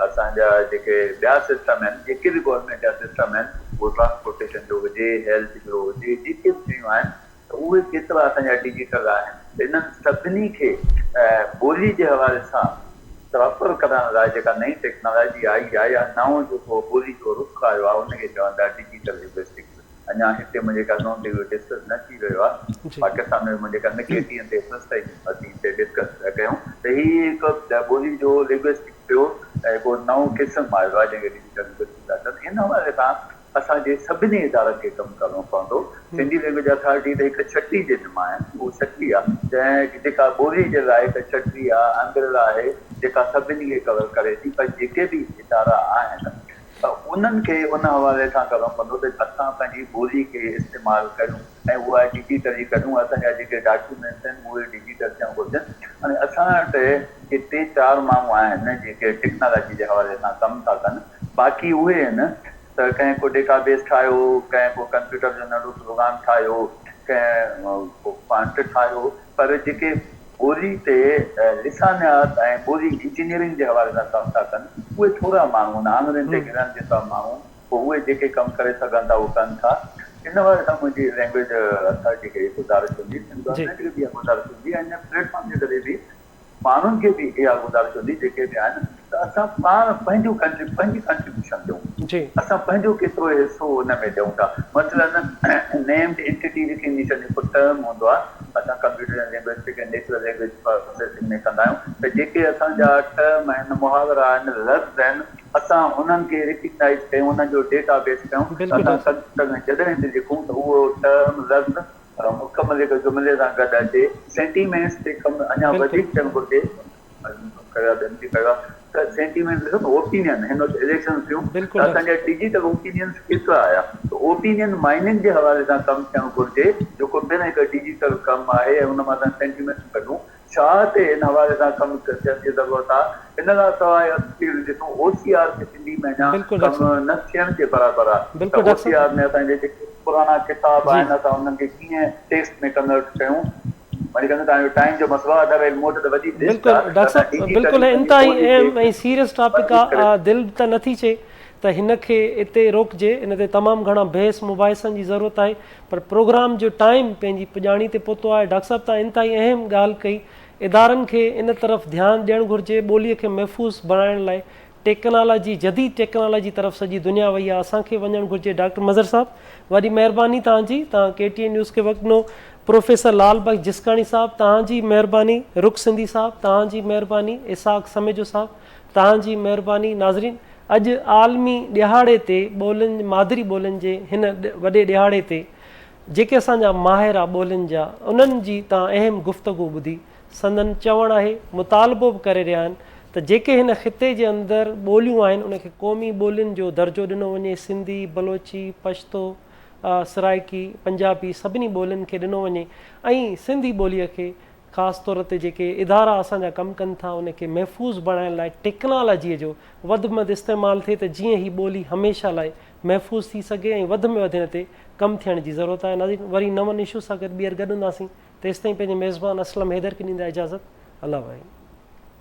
असांजा जेके ॿिया सिस्टम आहिनि, जेके बि गवर्नमेंट जा सिस्टम आहिनि, उहो ट्रांसपोर्टेशन जो हुजे, हेल्थ जो हुजे, जेके बि शयूं आहिनि त उहे केतिरा असांजा डिजिटल आहिनि। इन्हनि सभिनी खे ॿोली जे हवाले सां प्रॉपर करण लाइ जेका नई टेक्नोलॉजी आई आहे या नओं जेको ॿोली जो रुख आयो आहे उनखे चवंदा डिजिटल लिंग्विस्टिक्स। अञा हिते मुंहिंजे कानून ते डिस्कस न थी रहियो आहे, पाकिस्तान में मुंहिंजे कान निकिरे ॾींहं ते फर्स्ट टाइम असीं हिते डिस्कस था कयूं त हीअ हिकु ॿोली जो लिंग्विस्टिक्स जो हिकु नओं क़िस्म आयो आहे जंहिंखे डिजिटल लिंग्विस्टिक्स था चवनि। हिन हवाले सां असांजे सभिनी इदारनि खे कमु करणो पवंदो। सिंधी लैंग्वेज अथॉरिटी त हिकु छटी जे ज़िम्मा आहे, उहा छटी आहे जंहिं जेका ॿोली जे लाइ हिकु छटी आहे, अम्ब्रेला आहे जेका सभिनी खे कवर करे थी। पर जेके बि इदारा आहिनि त उन्हनि खे उन हवाले सां करणो पवंदो त असां पंहिंजी ॿोली खे इस्तेमालु कयूं ऐं उहा डिजिटली कयूं। असांजा जेके डॉक्यूमेंट्स आहिनि उहे डिजिटल थियणु घुरिजनि। हाणे असां वटि हिते 4 माण्हू आहिनि जेके टेक्नोलॉजी जे हवाले सां कमु था कनि, बाक़ी उहे आहिनि त कंहिं को डेटाबेस ठाहियो, कंहिं को कंप्यूटर जो नंढो प्रोग्राम ठाहियो, कंहिं को फॉन्ट ठाहियो, पर जेके ॿोली ते लिसानियात ऐं ॿोली इंजीनियरिंग जे हवाले सां कमु था कनि उहे थोरा माण्हू आहिनि, आङुरियुनि ते गिणण जेका माण्हू, पोइ उहे जेके कमु करे सघनि था उहे कनि था। इन वारे सां मुंहिंजी लैंग्वेज अथॉरिटी खे गुज़ारिश हूंदी, गवर्नमेंट खे बि इहा गुज़ारिश हूंदी ऐं इन प्लेटफॉर्म जे ज़रिए बि माण्हुनि खे बि इहा गुज़ारिश हूंदी जेके बि आहिनि त असां पाण पंहिंजी कंट्रीब्यूशन ॾियूं, असां पंहिंजो केतिरो हिसो हुन में ॾियूं था। मतिलबु नेम्ड एंटिटी जेकी हिकु टर्म हूंदो आहे, असां कंप्यूटर लिंग्विस्टिक ऐं नेचुरल लैंग्वेज प्रोसेसिंग में कंदा आहियूं त जेके असांजा टर्म आहिनि, मुहावरा आहिनि, लफ़्ज़ आहिनि, असां उन्हनि खे रिकग्नाइज़ कयूं, उन्हनि जो डेटाबेस कयूं। असां कंप्यूटर में जॾहिं बि लिखूं त उहो टर्म लफ़्ज़ मुकमल हिकु जुमिले सां गॾु अचे। सेंटीमेंट्स ते कमु अञा वधीक थियणु घुरिजे। त सेंटीमेंट ॾिसो न, ओपिनियन हिन वक़्तु इलेक्शन थियूं त असांजा डिजिटल ओपिनियन्स केतिरा आया, त ओपिनियन माइनिंग जे हवाले सां कमु थियणु घुरिजे जेको ॿियनि हिकु डिजिटल कमु आहे ऐं हुन मां असां सेंटीमेंट्स कढूं। छा ते इन हवाले सां कमु थियण जी ज़रूरत आहे। इन खां सवाइ ॾिसूं OCR खे सिंधी में अञा कमु न थियण जे बराबरि आहे। त OCR में असांजे जेके पुराणा किताब आहिनि असां उन्हनि खे कीअं टेक्स्ट में कन्वर्ट कयूं। टाइम जो मसइलो आहे, अगरि मूं वटि वॾी लिस्ट आहे। डॉक्टर साहब बिल्कुलु इंतिहाई अहम ऐं सीरियस टॉपिक आहे। दिलि त नथी चए त हिन खे इते रोकिजे, इन ते तमामु घणा बहस मुबाहिसनि जी ज़रूरत आहे, पर प्रोग्राम जो टाइम पंहिंजी पुॼाणी ते पहुतो आहे। डॉक्टर साहब तव्हां इंतिहाई अहम ॻाल्हि कई, इदारनि खे इन तरफ़ ध्यानु ॾियणु घुरिजे, ॿोलीअ खे महफ़ूज़ बणाइण लाइ टेक्नोलॉजी जदीद टेक्नोलॉजी तरफ़ सॼी दुनिया वई आहे, असांखे वञणु घुरिजे। डॉक्टर मज़र साहब वॾी महिरबानी तव्हांजी, तव्हां KTN न्यूज़ खे वक़्तु ॾिनो। प्रोफेसर लालबाग जिसकाणी साहब तव्हांजी महिरबानी, रुख सिंधी साहब तव्हांजी महिरबानी, इसाक समेजो साहब तव्हांजी महिरबानी। नाज़रीन, अॼु आलमी ॾिहाड़े ते ॿोलियुनि मादरी ॿोलियुनि जे हिन वॾे ॾिहाड़े ते जेके असांजा माहिर आहे ॿोलियुनि जा, उन्हनि जी तव्हां अहम गुफ़्तगू ॿुधी। संदन चवणु आहे, मुतालबो बि करे रहिया आहिनि त जेके हिन ख़िते जे अंदरि ॿोलियूं आहिनि उनखे क़ौमी ॿोलियुनि जो दर्जो ॾिनो वञे। सिंधी, बलोची, पश्तो, सराइकी, पंजाबी सभिनी ॿोलियुनि खे ॾिनो वञे ऐं सिंधी ॿोलीअ खे ख़ासि तौर ते जेके इदारा असांजा कमु कनि था उनखे महफ़ूज़ बणाइण लाइ टेक्नोलॉजीअ जो वधि में वधि इस्तेमालु थिए त जीअं ही ॿोली हमेशह लाइ महफ़ूज़ थी सघे ऐं वधि में वधि हिन ते कमु थियण जी ज़रूरत आहे। नाज़रीन, वरी नवनि इशू सां गॾु ॿीहर गॾु हूंदासीं। तेसिताईं पंहिंजे मेज़बान असलम हैदर खे ॾींदा इजाज़त। अल्लाह भाई।